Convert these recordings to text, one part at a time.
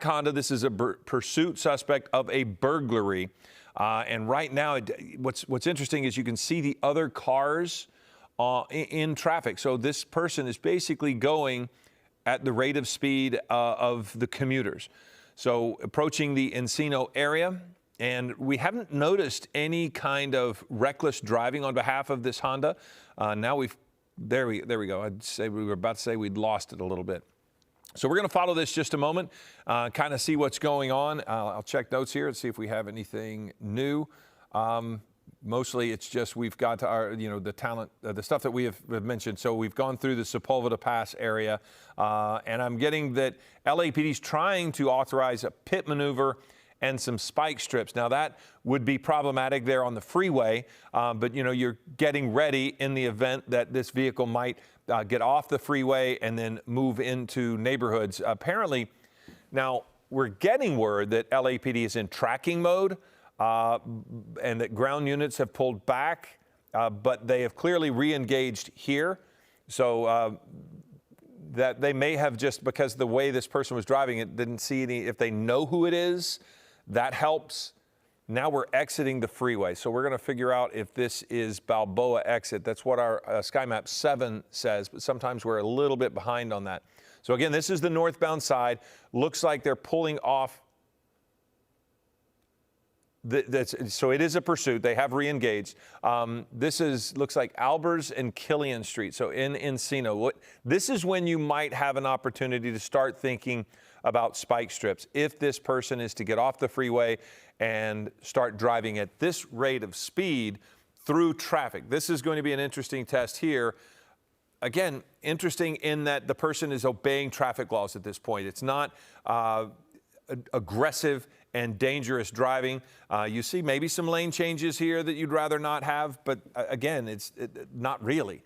Honda. This is a pursuit suspect of a burglary. And right now, what's interesting is you can see the other cars in traffic. So this person is basically going at the rate of speed of the commuters. So approaching the Encino area, and we haven't noticed any kind of reckless driving on behalf of this Honda. There we go. I'd say we were about to say we'd lost it a little bit. So we're going to follow this just a moment, kind of see what's going on. I'll check notes here and see if we have anything new. Mostly it's just we've got to our, the talent, the stuff that we have mentioned. So we've gone through the Sepulveda Pass area, and I'm getting that LAPD is trying to authorize a pit maneuver and some spike strips. Now that would be problematic there on the freeway, but you're getting ready in the event that this vehicle might get off the freeway and then move into neighborhoods. Apparently, now we're getting word that LAPD is in tracking mode and that ground units have pulled back, but they have clearly re-engaged here. So that they may have, just because the way this person was driving it, didn't see any, if they know who it is, that helps. Now we're exiting the freeway. So we're going to figure out if this is Balboa exit. That's what our SkyMap 7 says, but sometimes we're a little bit behind on that. So again, this is the northbound side. Looks like they're pulling off. So it is a pursuit. They have re-engaged. Looks like Albers and Killian Street. So in Encino, this is when you might have an opportunity to start thinking about spike strips. If this person is to get off the freeway and start driving at this rate of speed through traffic, this is going to be an interesting test here. Again, interesting in that the person is obeying traffic laws at this point. It's not aggressive and dangerous driving. You see maybe some lane changes here that you'd rather not have, but again, it's not really.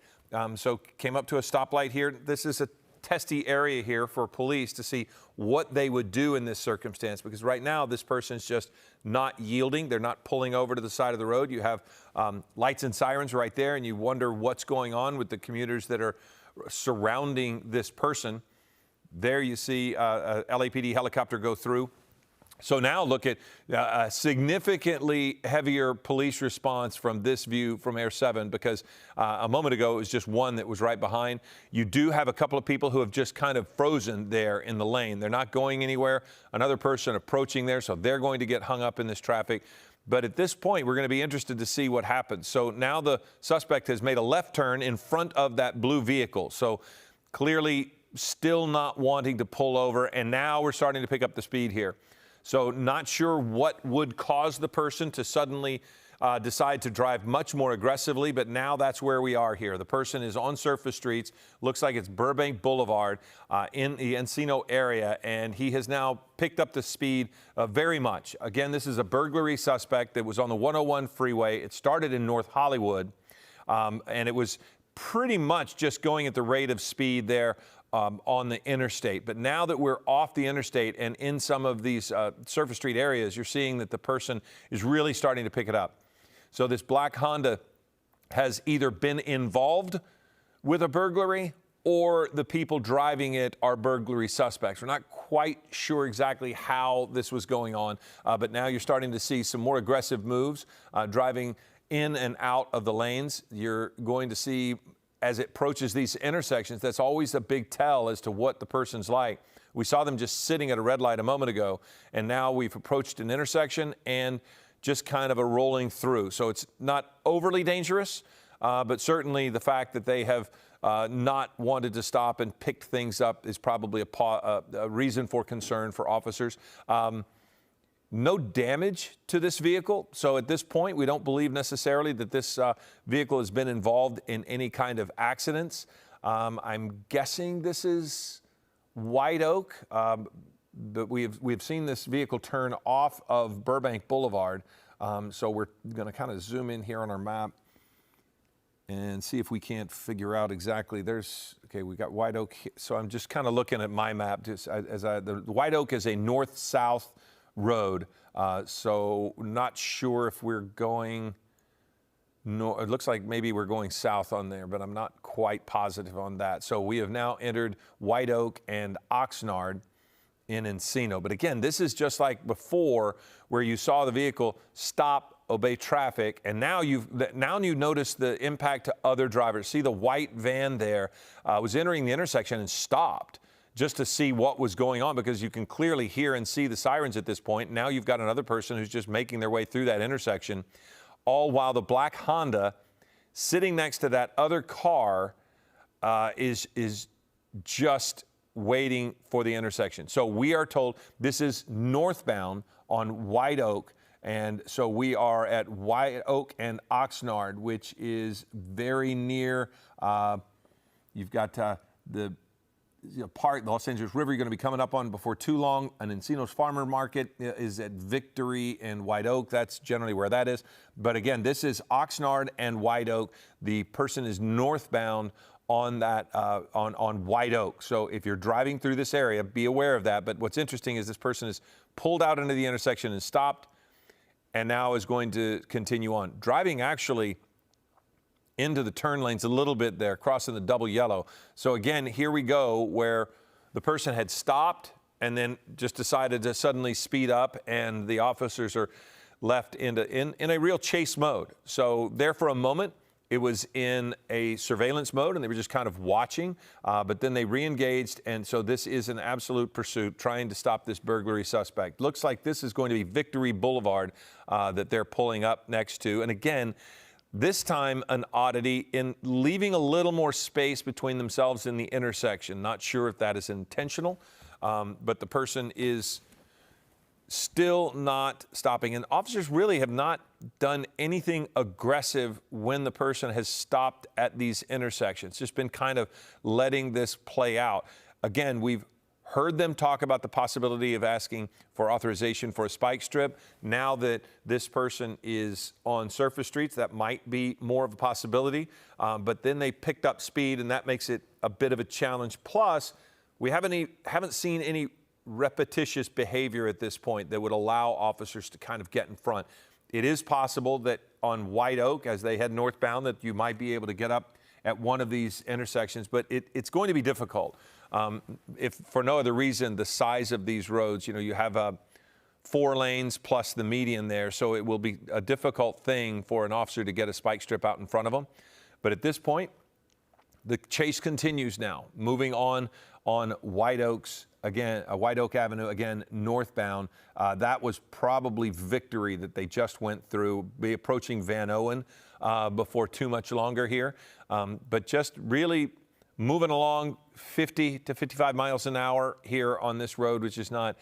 So came up to a stoplight here. This is a testy area here for police to see what they would do in this circumstance, because right now this person's just not yielding. They're not pulling over to the side of the road. You have lights and sirens right there, and you wonder what's going on with the commuters that are surrounding this person. There you see a LAPD helicopter go through. So now look at a significantly heavier police response from this view from Air 7, because a moment ago it was just one that was right behind. You do have a couple of people who have just kind of frozen there in the lane. They're not going anywhere. Another person approaching there, so they're going to get hung up in this traffic. But at this point, we're going to be interested to see what happens. So now the suspect has made a left turn in front of that blue vehicle. So clearly still not wanting to pull over, and now we're starting to pick up the speed here. So not sure what would cause the person to suddenly decide to drive much more aggressively, but now that's where we are here. The person is on surface streets. Looks like it's Burbank Boulevard in the Encino area, and he has now picked up the speed very much. Again, this is a burglary suspect that was on the 101 freeway. It started in North Hollywood, and it was pretty much just going at the rate of speed there on the interstate. But now that we're off the interstate and in some of these surface street areas, you're seeing that the person is really starting to pick it up. So this black Honda has either been involved with a burglary or the people driving it are burglary suspects. We're not quite sure exactly how this was going on, but now you're starting to see some more aggressive moves, driving in and out of the lanes. You're going to see, as it approaches these intersections, that's always a big tell as to what the person's like. We saw them just sitting at a red light a moment ago, and now we've approached an intersection and just kind of a rolling through. So it's not overly dangerous, but certainly the fact that they have not wanted to stop and picked things up is probably a reason for concern for officers. No damage to this vehicle. So at this point, we don't believe necessarily that this vehicle has been involved in any kind of accidents. I'm guessing this is White Oak, but we've seen this vehicle turn off of Burbank Boulevard. So we're going to kind of zoom in here on our map and see if we can't figure out exactly. Okay, we got White Oak. So I'm just kind of looking at my map. The White Oak is a north-south road, so not sure if we're going north. It looks like maybe we're going south on there, but I'm not quite positive on that. So we have now entered White Oak and Oxnard in Encino. But again, this is just like before where you saw the vehicle stop, obey traffic, and now you notice the impact to other drivers. See the white van there was entering the intersection and stopped just to see what was going on, because you can clearly hear and see the sirens at this point. Now you've got another person who's just making their way through that intersection, all while the black Honda sitting next to that other car is just waiting for the intersection. So we are told this is northbound on White Oak. And so we are at White Oak and Oxnard, which is very near. You've got the park, the Los Angeles River, you're going to be coming up on before too long. An Encino's Farmer Market is at Victory and White Oak. That's generally where that is. But again, this is Oxnard and White Oak. The person is northbound on that on White Oak. So if you're driving through this area, be aware of that. But what's interesting is this person is pulled out into the intersection and stopped, and now is going to continue on. Driving actually into the turn lanes a little bit there, crossing the double yellow. So again, here we go where the person had stopped and then just decided to suddenly speed up, and the officers are left in a real chase mode. So there for a moment, it was in a surveillance mode, and they were just kind of watching, but then they re-engaged, and so this is an absolute pursuit, trying to stop this burglary suspect. Looks like this is going to be Victory Boulevard that they're pulling up next to. And again, this time an oddity in leaving a little more space between themselves and the intersection. Not sure if that is intentional, but the person is still not stopping. And officers really have not done anything aggressive when the person has stopped at these intersections. Just been kind of letting this play out. Again, we've heard them talk about the possibility of asking for authorization for a spike strip. Now that this person is on surface streets, that might be more of a possibility. But then they picked up speed, and that makes it a bit of a challenge. Plus, we haven't seen any repetitious behavior at this point that would allow officers to kind of get in front. It is possible that on White Oak, as they head northbound, that you might be able to get up at one of these intersections, but it's going to be difficult. If for no other reason, the size of these roads, you have 4 lanes plus the median there, so it will be a difficult thing for an officer to get a spike strip out in front of them. But at this point, the chase continues now, moving on White Oaks. Again, White Oak Avenue, again, northbound. That was probably Victory that they just went through, be approaching Van Owen before too much longer here. But just really moving along 50 to 55 miles an hour here on this road, which is not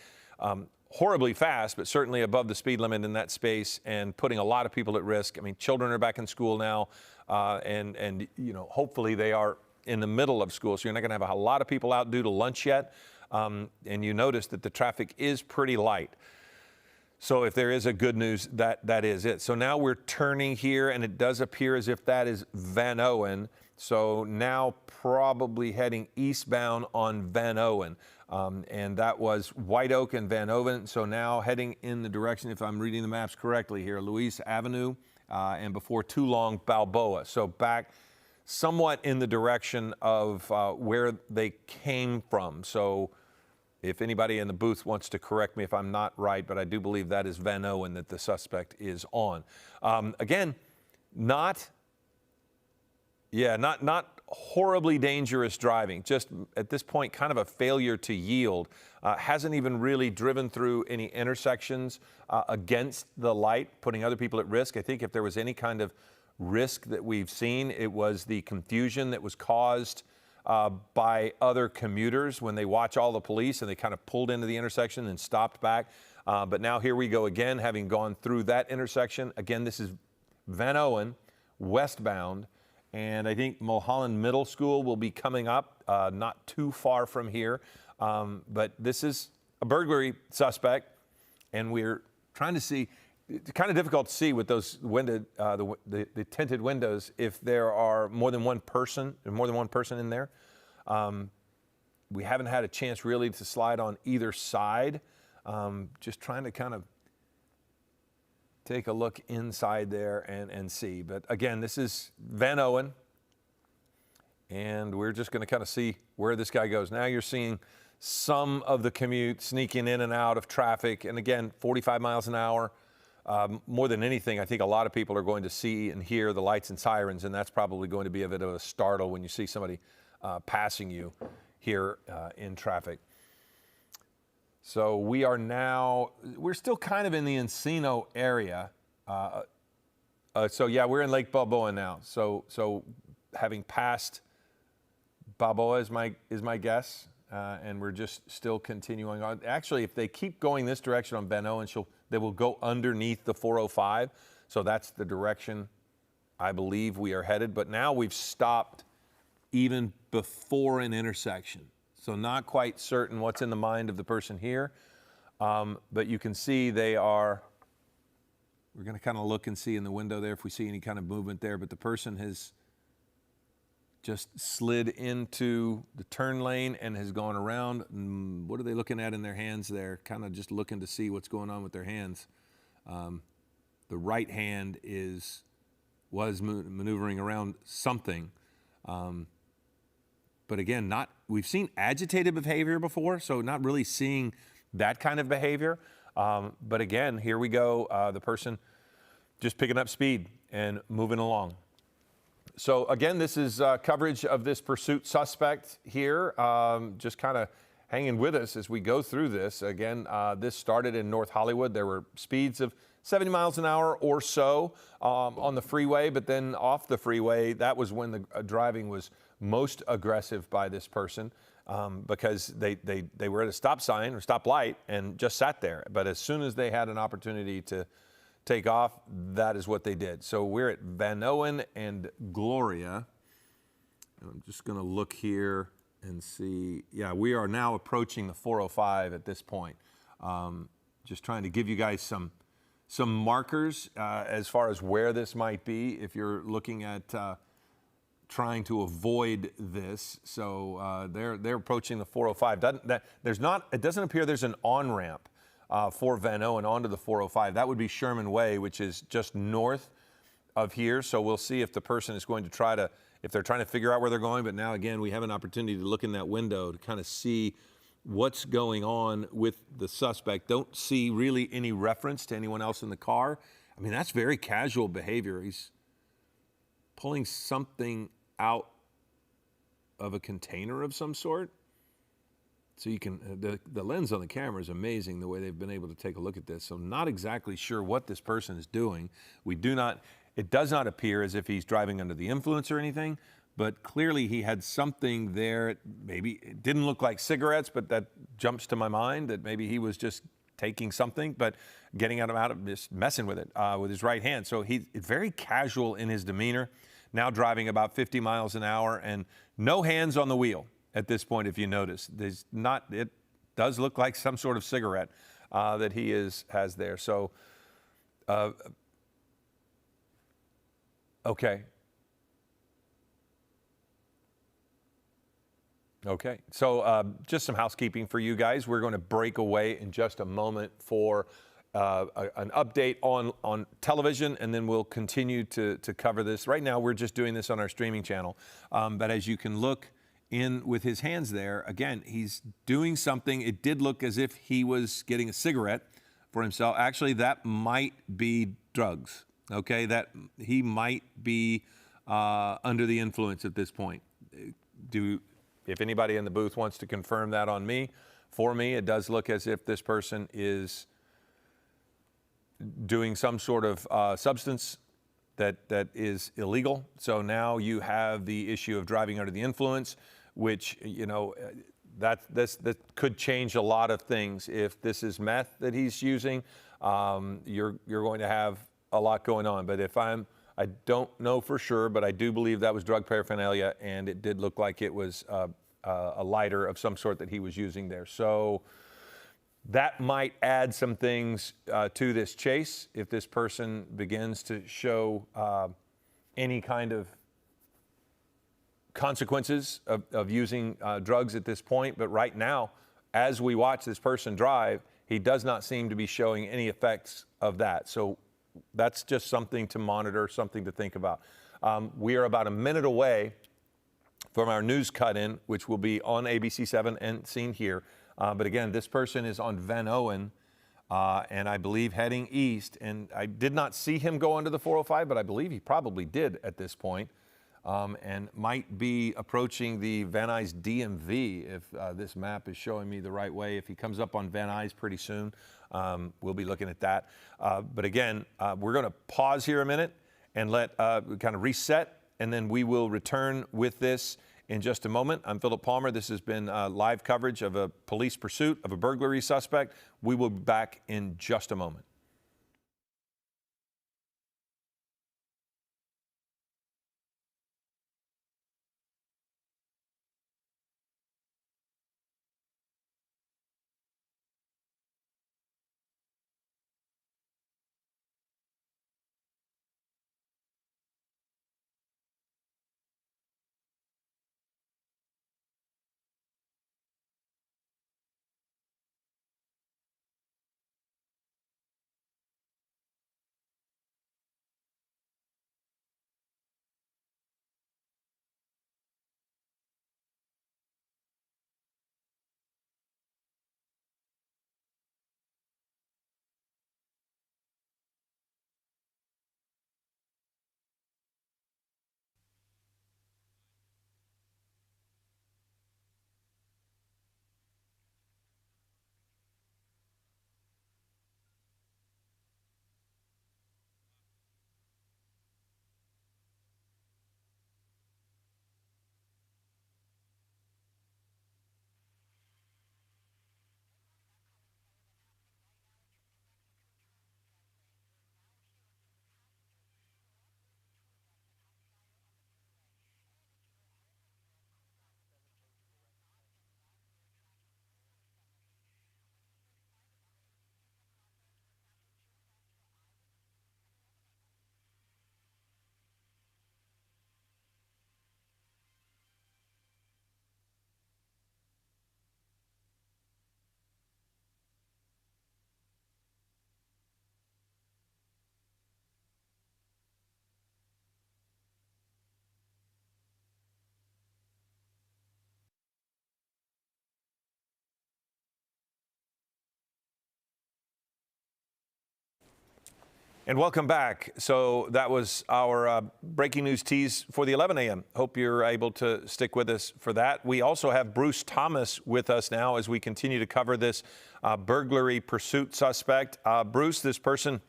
horribly fast, but certainly above the speed limit in that space and putting a lot of people at risk. I mean, children are back in school now, and hopefully they are in the middle of school, so you're not going to have a lot of people out due to lunch yet. And you notice that the traffic is pretty light. So if there is a good news, that is it. So now we're turning here, and it does appear as if that is Van Owen. So now probably heading eastbound on Van Owen. And that was White Oak and Van Owen. So now heading in the direction, if I'm reading the maps correctly here, Luis Avenue, and before too long, Balboa. So back somewhat in the direction of where they came from. So if anybody in the booth wants to correct me if I'm not right, but I do believe that is Van Owen that the suspect is on. Again, not horribly dangerous driving, just at this point kind of a failure to yield. Hasn't even really driven through any intersections against the light, putting other people at risk. I think if there was any kind of risk that we've seen, it was the confusion that was caused by other commuters when they watch all the police and they kind of pulled into the intersection and stopped back. But now here we go again, having gone through that intersection. Again, this is Van Owen, westbound, and I think Mulholland Middle School will be coming up not too far from here. But this is a burglary suspect, and we're trying to see. It's kind of difficult to see with those the tinted windows if there are more than one person in there. We haven't had a chance really to slide on either side. Just trying to kind of take a look inside there and see. But again, this is Van Owen, and we're just going to kind of see where this guy goes. Now you're seeing some of the commute, sneaking in and out of traffic. And again, 45 miles an hour. More than anything, I think a lot of people are going to see and hear the lights and sirens, and that's probably going to be a bit of a startle when you see somebody passing you here in traffic. So we're still kind of in the Encino area. So yeah, we're in Lake Balboa now. So having passed Balboa is my guess, and we're just still continuing on. Actually, if they keep going this direction on Van Owen, they will go underneath the 405. So that's the direction I believe we are headed. But now we've stopped even before an intersection. So not quite certain what's in the mind of the person here. But you can see we're going to kind of look and see in the window there if we see any kind of movement there. But the person has just slid into the turn lane and has gone around. What are they looking at in their hands there? Kind of just looking to see what's going on with their hands. The right hand was maneuvering around something. But again, we've seen agitated behavior before, so not really seeing that kind of behavior. But again, here we go. The person just picking up speed and moving along. So again, this is coverage of this pursuit suspect here. Just kind of hanging with us as we go through this. Again, this started in North Hollywood. There were speeds of 70 miles an hour or so on the freeway, but then off the freeway, that was when the driving was most aggressive by this person because they were at a stop sign or stop light and just sat there. But as soon as they had an opportunity to take off, that is what they did. So we're at Van Owen and Gloria. I'm just going to look here and see. Yeah, we are now approaching the 405 at this point. Just trying to give you guys some markers as far as where this might be if you're looking at trying to avoid this. So they're approaching the 405. It doesn't appear there's an on-ramp for Van Owen onto the 405. That would be Sherman Way, which is just north of here. So we'll see if the person is going to if they're trying to figure out where they're going. But now, again, we have an opportunity to look in that window to kind of see what's going on with the suspect. Don't see really any reference to anyone else in the car. I mean, that's very casual behavior. He's pulling something out of a container of some sort. So you can, the lens on the camera is amazing the way they've been able to take a look at this. So not exactly sure what this person is doing. It does not appear as if he's driving under the influence or anything, but clearly he had something there. Maybe it didn't look like cigarettes, but that jumps to my mind that maybe he was just taking something, but getting out of just messing with it with his right hand. So he's very casual in his demeanor, now driving about 50 miles an hour and no hands on the wheel. At this point, if you notice, it does look like some sort of cigarette that he has there. So, okay. Okay. So just some housekeeping for you guys. We're going to break away in just a moment for an update on television, and then we'll continue to cover this. Right now, we're just doing this on our streaming channel. But as you can look in with his hands there, again, he's doing something. It did look as if he was getting a cigarette for himself. Actually, that might be drugs, okay? That he might be under the influence at this point. If anybody in the booth wants to confirm that for me, it does look as if this person is doing some sort of substance that is illegal. So now you have the issue of driving under the influence, which, that could change a lot of things. If this is meth that he's using, you're going to have a lot going on. But I don't know for sure, but I do believe that was drug paraphernalia, and it did look like it was a lighter of some sort that he was using there. So that might add some things to this chase if this person begins to show any kind of consequences of using drugs at this point. But right now, as we watch this person drive, he does not seem to be showing any effects of that. So that's just something to monitor, something to think about. We are about a minute away from our news cut-in, which will be on ABC7 and seen here. But again, this person is on Van Owen, and I believe heading east. And I did not see him go onto the 405, but I believe he probably did at this point, and might be approaching the Van Nuys DMV if this map is showing me the right way. If he comes up on Van Nuys pretty soon, we'll be looking at that. But again, we're going to pause here a minute and let kind of reset, and then we will return with this in just a moment. I'm Philip Palmer. This has been live coverage of a police pursuit of a burglary suspect. We will be back in just a moment. And welcome back. So that was our breaking news tease for the 11 a.m. Hope you're able to stick with us for that. We also have Bruce Thomas with us now as we continue to cover this burglary pursuit suspect. Bruce, this person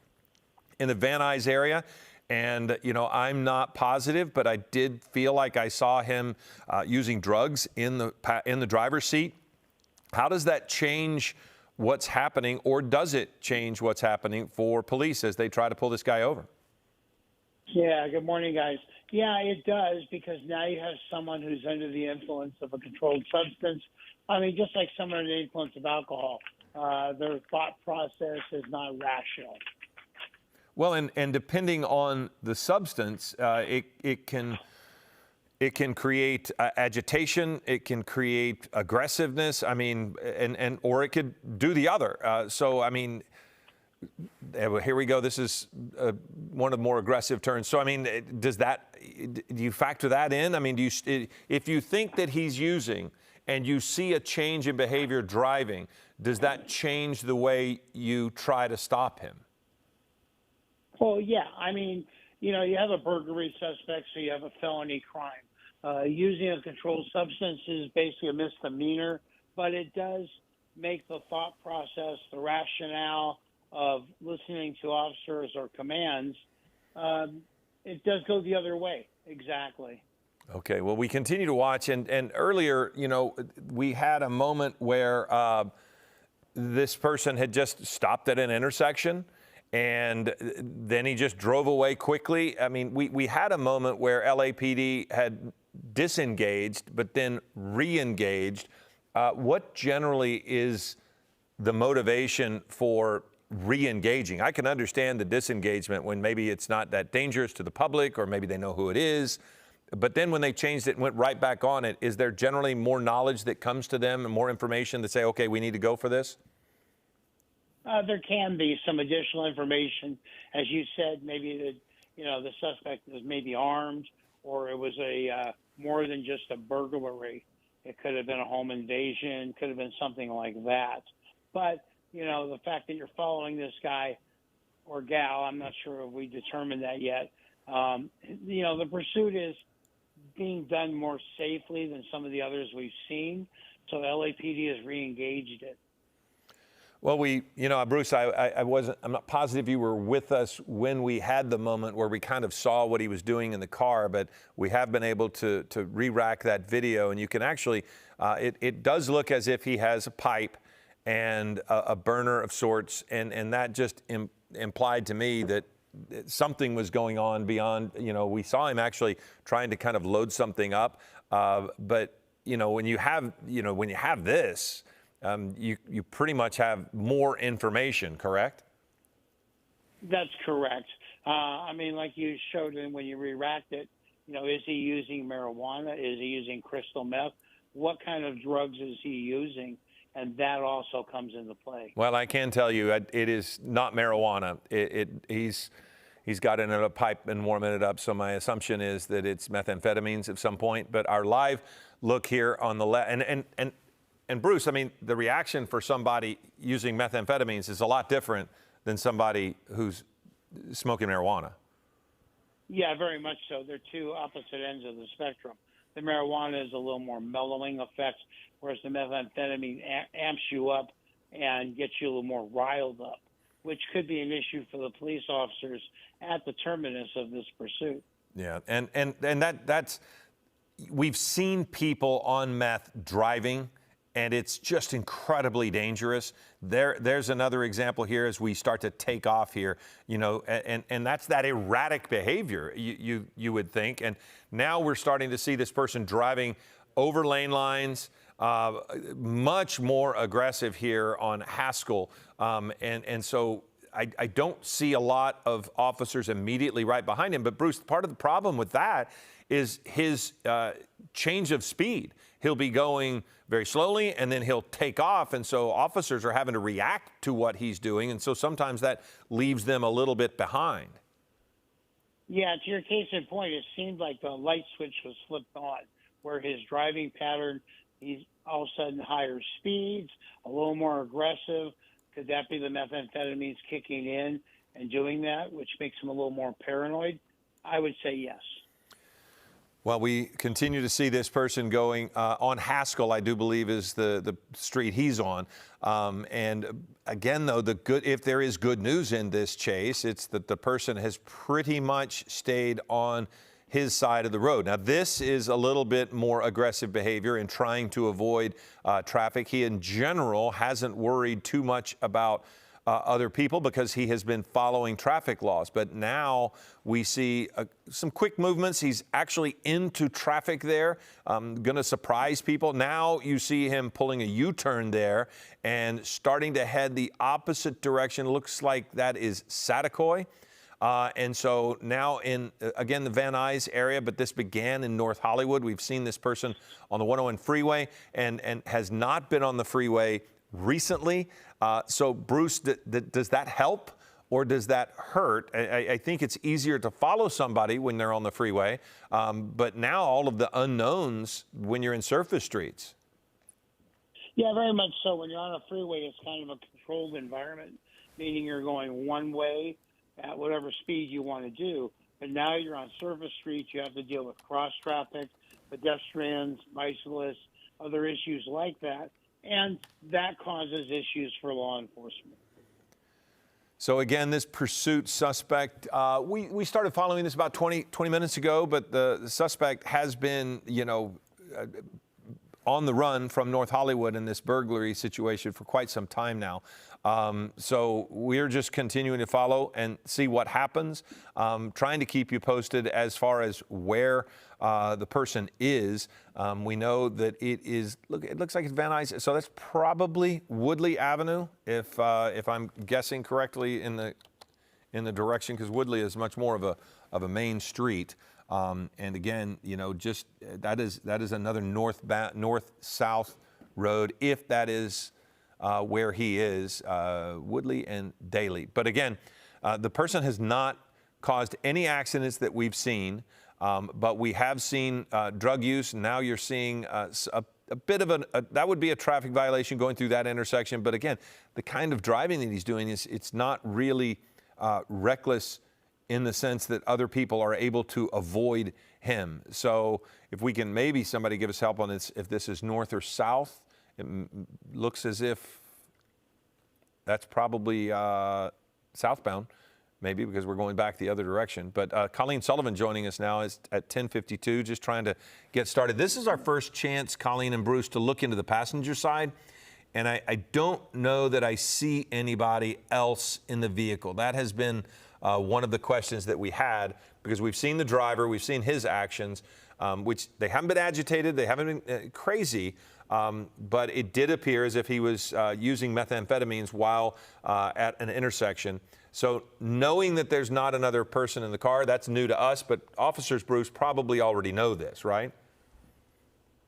in the Van Nuys area, and you know, I'm not positive, but I did feel like I saw him using drugs in the driver's seat. How does that change what's happening, or does it change what's happening for police as they try to pull this guy over? Yeah, good morning, guys. Yeah, it does, because now you have someone who's under the influence of a controlled substance. I mean, just like someone under the influence of alcohol, their thought process is not rational. Well, and depending on the substance, it can create agitation. It can create aggressiveness. I mean, or it could do the other. So, I mean, here we go. This is one of the more aggressive turns. So, I mean, do you factor that in? I mean, if you think that he's using and you see a change in behavior driving, does that change the way you try to stop him? Well, yeah. I mean, you know, you have a burglary suspect, so you have a felony crime. Using a controlled substance is basically a misdemeanor, but it does make the thought process, the rationale of listening to officers or commands, it does go the other way. Exactly. Okay, well, we continue to watch, and earlier, you know, we had a moment where this person had just stopped at an intersection, and then he just drove away quickly. I mean, we had a moment where LAPD had disengaged, but then re-engaged. What generally is the motivation for re-engaging? I can understand the disengagement when maybe it's not that dangerous to the public, or maybe they know who it is. But then when they changed it and went right back on it, is there generally more knowledge that comes to them and more information that say, okay, we need to go for this? There can be some additional information. As you said, maybe the suspect was maybe armed, or it was a more than just a burglary. It could have been a home invasion, could have been something like that. But, you know, the fact that you're following this guy or gal, I'm not sure if we determined that yet. You know, the pursuit is being done more safely than some of the others we've seen. So LAPD has re-engaged it. Well, Bruce, I'm not positive you were with us when we had the moment where we kind of saw what he was doing in the car, but we have been able to re-rack that video, and you can actually, it does look as if he has a pipe and a burner of sorts, and that just implied to me that something was going on beyond, we saw him actually trying to kind of load something up, but, when you have this, you pretty much have more information, correct? That's correct. I mean, like you showed him when you re-racked it, is he using marijuana? Is he using crystal meth? What kind of drugs is he using? And that also comes into play. Well, I can tell you it is not marijuana. He's got it in a pipe and warming it up, so my assumption is that it's methamphetamines at some point. But our live look here on the left, and Bruce, I mean, the reaction for somebody using methamphetamines is a lot different than somebody who's smoking marijuana. Yeah, very much so. They're two opposite ends of the spectrum. The marijuana is a little more mellowing effects, whereas the methamphetamine amps you up and gets you a little more riled up, which could be an issue for the police officers at the terminus of this pursuit. Yeah, and that's we've seen people on meth driving, and it's just incredibly dangerous. There's another example here as we start to take off here, and that's that erratic behavior, you would think. And now we're starting to see this person driving over lane lines, much more aggressive here on Haskell. And so I don't see a lot of officers immediately right behind him. But Bruce, part of the problem with that is his change of speed. He'll be going very slowly, and then he'll take off. And so officers are having to react to what he's doing. And so sometimes that leaves them a little bit behind. Yeah, to your case in point, it seemed like the light switch was flipped on, where his driving pattern, he's all of a sudden higher speeds, a little more aggressive. Could that be the methamphetamines kicking in and doing that, which makes him a little more paranoid? I would say yes. Well, we continue to see this person going on Haskell, I do believe is the street he's on. And again, though, if there is good news in this chase, it's that the person has pretty much stayed on his side of the road. Now, this is a little bit more aggressive behavior in trying to avoid traffic. He, in general, hasn't worried too much about other people because he has been following traffic laws. But now we see some quick movements. He's actually into traffic there, going to surprise people. Now you see him pulling a U-turn there and starting to head the opposite direction. Looks like that is Saticoy. And so now in, again, the Van Nuys area, but this began in North Hollywood. We've seen this person on the 101 freeway and has not been on the freeway recently. So, Bruce, does that help or does that hurt? I think it's easier to follow somebody when they're on the freeway, but now all of the unknowns when you're in surface streets. Yeah, very much so. When you're on a freeway, it's kind of a controlled environment, meaning you're going one way at whatever speed you want to do. But now you're on surface streets. You have to deal with cross traffic, pedestrians, bicyclists, other issues like that. And that causes issues for law enforcement. So again, this pursuit suspect, we started following this about 20 minutes ago, but the suspect has been, on the run from North Hollywood in this burglary situation for quite some time now. So we're just continuing to follow and see what happens, trying to keep you posted as far as where the person is. We know that it looks like it's Van Nuys, so that's probably Woodley Avenue, if I'm guessing correctly in the direction, because Woodley is much more of a main street. And again, just that is another north-south road, if that is where he is, Woodley and Daly. But again, the person has not caused any accidents that we've seen. But we have seen drug use. Now you're seeing a bit of that would be a traffic violation going through that intersection. But again, the kind of driving that he's doing it's not really reckless in the sense that other people are able to avoid him. So if we can, maybe somebody give us help on this, if this is north or south. It looks as if that's probably southbound, maybe because we're going back the other direction. But Colleen Sullivan joining us now is at 10:52, just trying to get started. This is our first chance, Colleen and Bruce, to look into the passenger side. And I don't know that I see anybody else in the vehicle. That has been one of the questions that we had, because we've seen the driver, we've seen his actions, which they haven't been agitated, they haven't been crazy, but it did appear as if he was using methamphetamines while at an intersection. So knowing that there's not another person in the car, that's new to us, but officers, Bruce, probably already know this, right?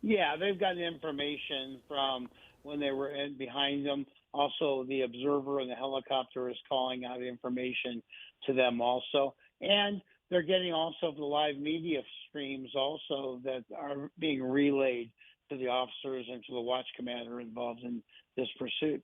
Yeah, they've got information from when they were behind them. Also, the observer in the helicopter is calling out information to them also. And they're getting also the live media streams also that are being relayed to the officers and to the watch commander involved in this pursuit.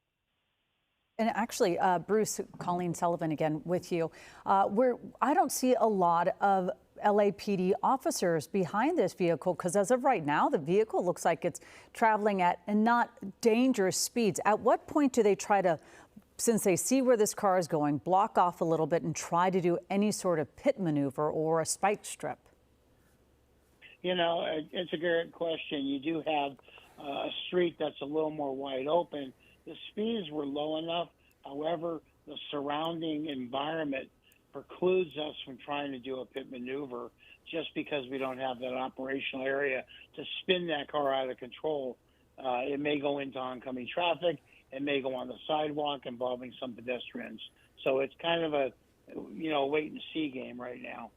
And actually, Bruce, Colleen Sullivan again with you. I don't see a lot of LAPD officers behind this vehicle, because as of right now, the vehicle looks like it's traveling at not dangerous speeds. At what point do they try to, since they see where this car is going, block off a little bit and try to do any sort of pit maneuver or a spike strip? You know, it's a great question. You do have a street that's a little more wide open. The speeds were low enough. However, the surrounding environment precludes us from trying to do a pit maneuver, just because we don't have that operational area to spin that car out of control. It may go into oncoming traffic. It may go on the sidewalk involving some pedestrians. So it's kind of a, wait and see game right now.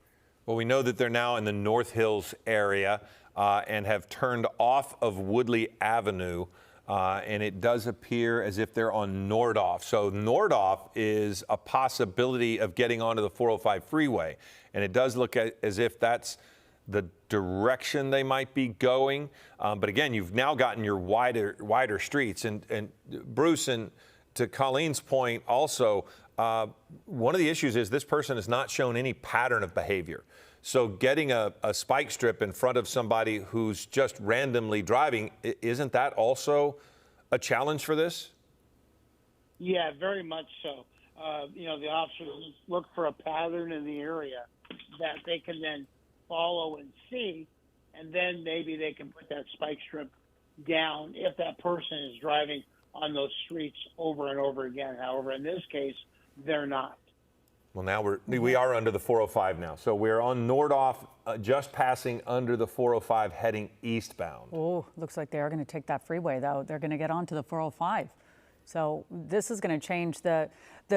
Well, we know that they're now in the North Hills area and have turned off of Woodley Avenue. And it does appear as if they're on Nordhoff. So Nordhoff is a possibility of getting onto the 405 freeway. And it does look as if that's the direction they might be going. But again, you've now gotten your wider streets. And Bruce, and to Colleen's point also, one of the issues is this person has not shown any pattern of behavior. So getting a spike strip in front of somebody who's just randomly driving, isn't that also a challenge for this? Yeah, very much so. The officers look for a pattern in the area that they can then follow and see, and then maybe they can put that spike strip down if that person is driving on those streets over and over again. However, in this case, they're not. Well, now we are under the 405 now. So we're on Nordhoff, just passing under the 405, heading eastbound. Oh, looks like they are going to take that freeway, though. They're going to get onto the 405. So this is going to change the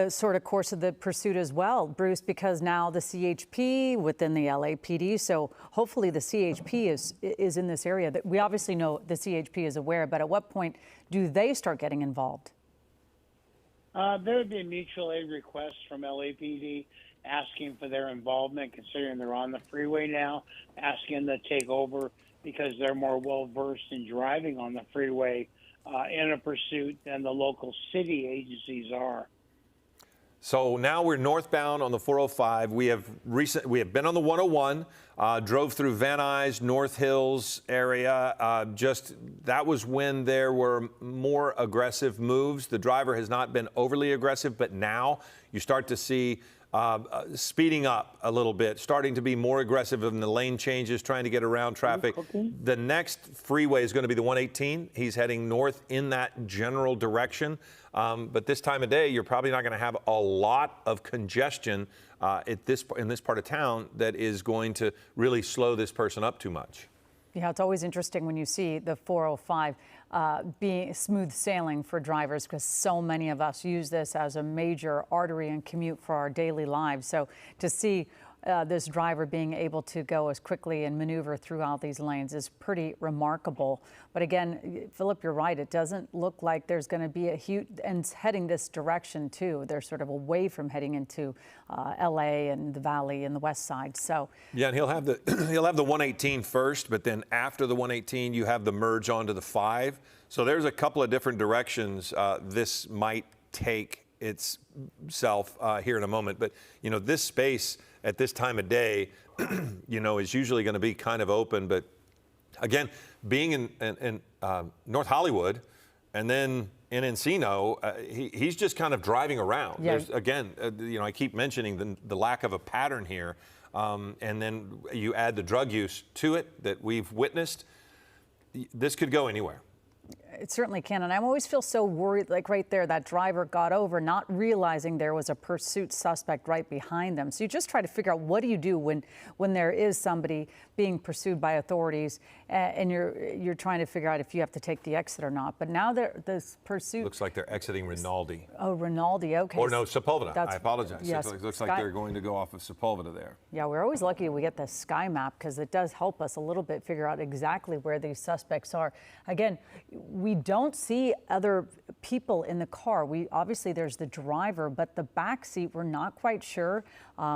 sort of course of the pursuit as well, Bruce, because now the CHP within the LAPD. So hopefully the CHP is in this area. That we obviously know the CHP is aware, but at what point do they start getting involved? There would be a mutual aid request from LAPD asking for their involvement, considering they're on the freeway now, asking them to take over because they're more well-versed in driving on the freeway in a pursuit than the local city agencies are. So now we're northbound on the 405. We have been on the 101, drove through Van Nuys, North Hills area. That was when there were more aggressive moves. The driver has not been overly aggressive, but now you start to see speeding up a little bit, starting to be more aggressive in the lane changes, trying to get around traffic. The next freeway is going to be the 118. He's heading north in that general direction. But this time of day, you're probably not going to have a lot of congestion in this part of town that is going to really slow this person up too much. Yeah, it's always interesting when you see the 405 being smooth sailing for drivers, because so many of us use this as a major artery and commute for our daily lives. So to see this driver being able to go as quickly and maneuver throughout these lanes is pretty remarkable. But again, Philip, you're right. It doesn't look like there's going to be a huge, and heading this direction too. They're sort of away from heading into LA and the Valley and the West Side. So yeah, and he'll have the he'll have the 118 first, but then after the 118, you have the merge onto the 5. So there's a couple of different directions this might take itself here in a moment. But you know, this space at this time of day, you know, is usually going to be kind of open. But again, being in North Hollywood and then in Encino, he's just kind of driving around. Yeah. There's, again, you know, I keep mentioning the lack of a pattern here. And then you add the drug use to it that we've witnessed. This could go anywhere. It certainly can. And I always feel so worried, like right there, that driver got over, not realizing there was a pursuit suspect right behind them. So you just try to figure out, what do you do when there is somebody being pursued by authorities and you're trying to figure out if you have to take the exit or not. But now this pursuit. Looks like they're exiting Rinaldi. Oh, Rinaldi, okay. Or no, Sepulveda. I apologize. Yes, It looks like they're going to go off of Sepulveda there. Yeah, we're always lucky we get the sky map because it does help us a little bit figure out exactly where these suspects are. Again, we don't see other people in the car. Obviously there's the driver, but the back seat, we're not quite sure.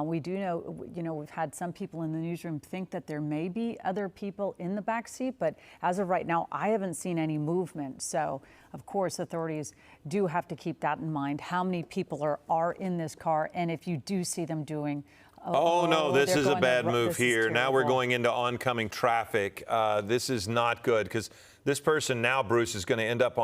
We do know, you know, we've had some people in the newsroom think that there may be other people in the back seat, but as of right now, I haven't seen any movement. So, of course, authorities do have to keep that in mind. How many people are in this car, and if you do see them doing. Oh, no, this is a bad move here. Now we're terrible. going into oncoming traffic. This is not good because this person now, Bruce, is going to end up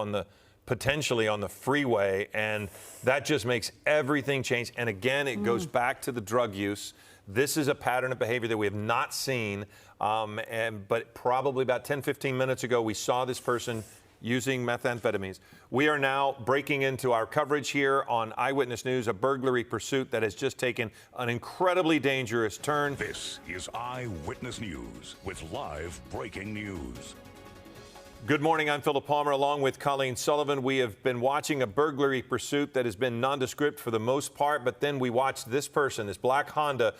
potentially on the freeway, and that just makes everything change. And again, it goes back to the drug use. This is a pattern of behavior that we have not seen, but probably about 10, 15 minutes ago, we saw this person using methamphetamines. We are now breaking into our coverage here on Eyewitness News, a burglary pursuit that has just taken an incredibly dangerous turn. This is Eyewitness News with live breaking news. Good morning, I'm Philip Palmer along with Colleen Sullivan. We have been watching a burglary pursuit that has been nondescript for the most part, but then we watched this person, this black Honda,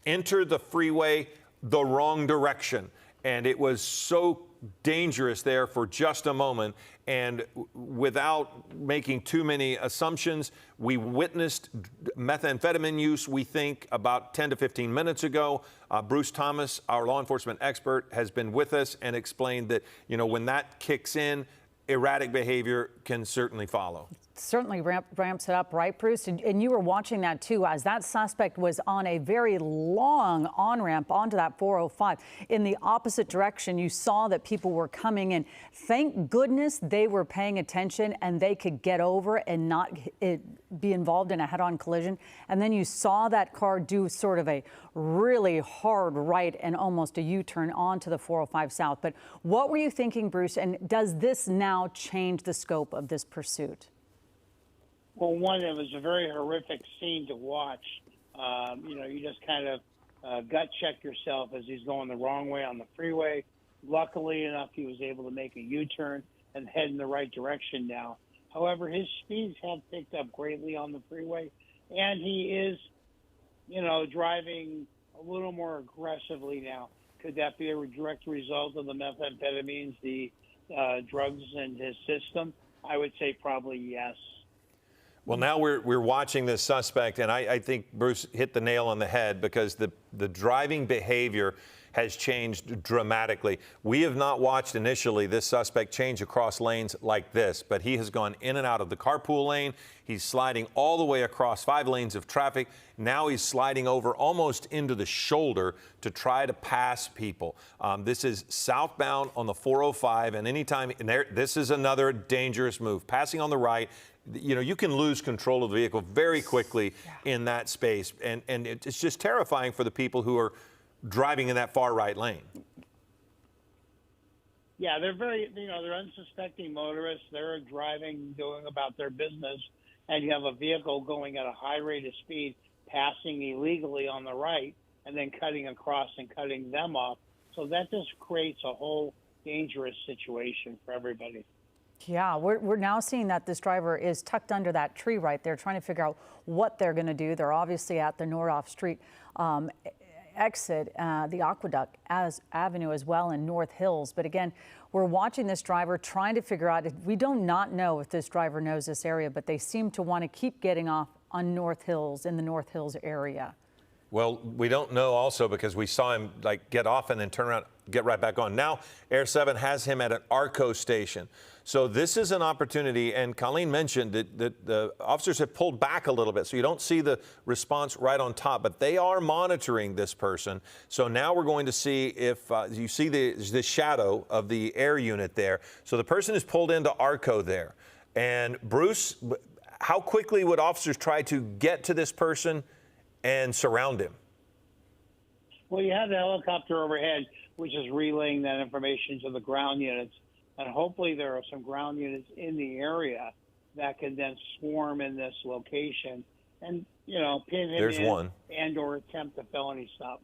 enter the freeway the wrong direction. And it was so dangerous there for just a moment. And without making too many assumptions, we witnessed methamphetamine use, we think, about 10 to 15 minutes ago. Bruce Thomas, our law enforcement expert, has been with us and explained that, you know, when that kicks in, erratic behavior can certainly follow. Certainly ramps it up, right, Bruce? And you were watching that too, as that suspect was on a very long on-ramp onto that 405 in the opposite direction. You saw that people were coming in. Thank goodness they were paying attention and they could get over and not be involved in a head-on collision. And then you saw that car do sort of a really hard right and almost a U-turn onto the 405 South. But what were you thinking, Bruce? And does this now change the scope of this pursuit? Well, one, it was a very horrific scene to watch. You know, you just kind of gut check yourself as he's going the wrong way on the freeway. Luckily enough, he was able to make a U-turn and head in the right direction now. However, his speeds have picked up greatly on the freeway, and he is, you know, driving a little more aggressively now. Could that be a direct result of the methamphetamines, the drugs in his system? I would say probably yes. Well, now we're watching this suspect, and I think Bruce hit the nail on the head because the driving behavior has changed dramatically. We have not watched initially this suspect change across lanes like this, but he has gone in and out of the carpool lane. He's sliding all the way across 5 lanes of traffic. Now he's sliding over almost into the shoulder to try to pass people. This is southbound on the 405, and anytime, this is another dangerous move. Passing on the right, you know, you can lose control of the vehicle very quickly in that space, and it's just terrifying for the people who are driving in that far right lane. Yeah, they're very, you know, they're unsuspecting motorists. They're driving, doing about their business, and you have a vehicle going at a high rate of speed, passing illegally on the right, and then cutting across and cutting them off. So that just creates a whole dangerous situation for everybody. Yeah, we're now seeing that this driver is tucked under that tree right there, trying to figure out what they're going to do. They're obviously at the Nordhoff Street exit the Aqueduct Avenue as well in North Hills. But again, we're watching this driver trying to figure out, we do not know if this driver knows this area, but they seem to want to keep getting off on North Hills, in the North Hills area. Well, we don't know also because we saw him get off and then turn around, get right back on. Now, Air 7 has him at an ARCO station. So this is an opportunity, and Colleen mentioned that the officers have pulled back a little bit, so you don't see the response right on top, but they are monitoring this person. So now we're going to see if you see the shadow of the air unit there. So the person is pulled into ARCO there. And Bruce, how quickly would officers try to get to this person and surround him? Well, you have the helicopter overhead, which is relaying that information to the ground units. And hopefully there are some ground units in the area that can then swarm in this location and, pin him There's in one. and or attempt a felony stop.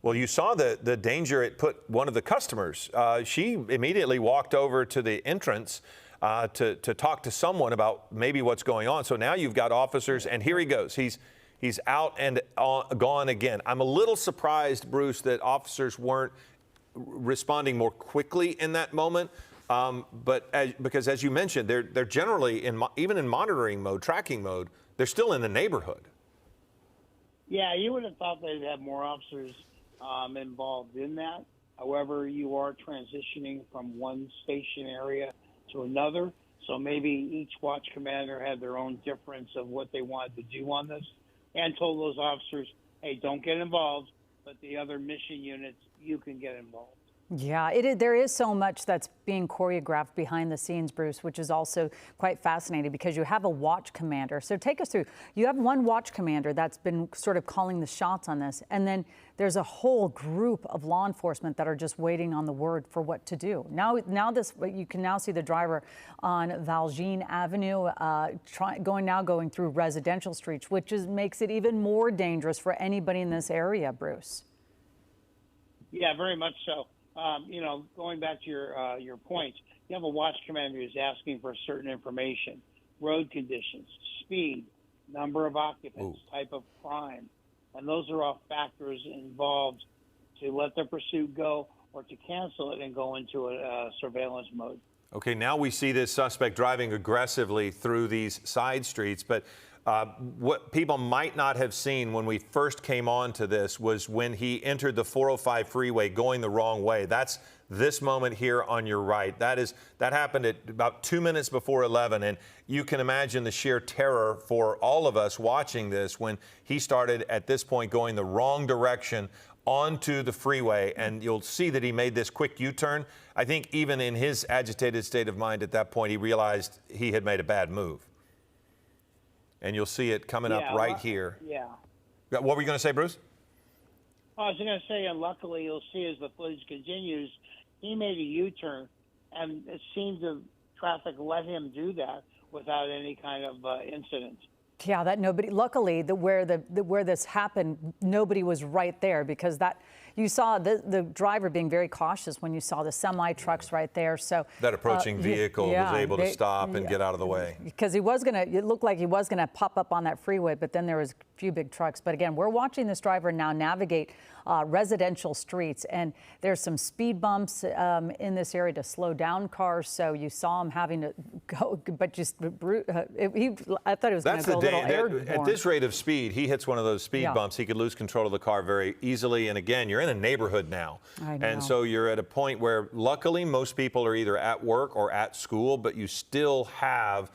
Well, you saw the danger it put one of the customers. She immediately walked over to the entrance to talk to someone about maybe what's going on. So now you've got officers, and here he goes. He's out and gone again. I'm a little surprised, Bruce, that officers weren't responding more quickly in that moment. Because as you mentioned, they're generally even in monitoring mode, tracking mode, they're still in the neighborhood. Yeah, you would have thought they'd have more officers involved in that. However, you are transitioning from one station area to another. So maybe each watch commander had their own difference of what they wanted to do on this and told those officers, hey, don't get involved, but the other mission units, you can get involved. Yeah, there is so much that's being choreographed behind the scenes, Bruce, which is also quite fascinating because you have a watch commander. So take us through. You have one watch commander that's been sort of calling the shots on this, and then there's a whole group of law enforcement that are just waiting on the word for what to do. Now you can now see the driver on Valjean Avenue going through residential streets, which makes it even more dangerous for anybody in this area, Bruce. Yeah, very much so. Going back to your point, you have a watch commander who's asking for certain information, road conditions, speed, number of occupants, type of crime. And those are all factors involved to let the pursuit go or to cancel it and go into a surveillance mode. Okay, now we see this suspect driving aggressively through these side streets, but what people might not have seen when we first came on to this was when he entered the 405 freeway going the wrong way. That's this moment here on your right. That happened at about 2 minutes before 11, and you can imagine the sheer terror for all of us watching this when he started at this point going the wrong direction onto the freeway, and you'll see that he made this quick U-turn. I think even in his agitated state of mind at that point, he realized he had made a bad move. And you'll see it coming up right here. Yeah. What were you going to say, Bruce? I was going to say, and luckily you'll see as the footage continues, he made a U-turn, and it seemed the traffic let him do that without any kind of incident. Yeah, that nobody. Luckily, where this happened, nobody was right there because you saw the driver being very cautious when you saw the semi trucks right there. So that approaching vehicle was able to stop and get out of the way because it looked like he was gonna pop up on that freeway, but then there was a few big trucks. But again, we're watching this driver now navigate residential streets, and there's some speed bumps in this area to slow down cars. So you saw him having to go, but just I thought it was going to go a little airborne. At this rate of speed, he hits one of those speed bumps, he could lose control of the car very easily. And again, you're in a neighborhood now. I know. And so you're at a point where luckily most people are either at work or at school, but you still have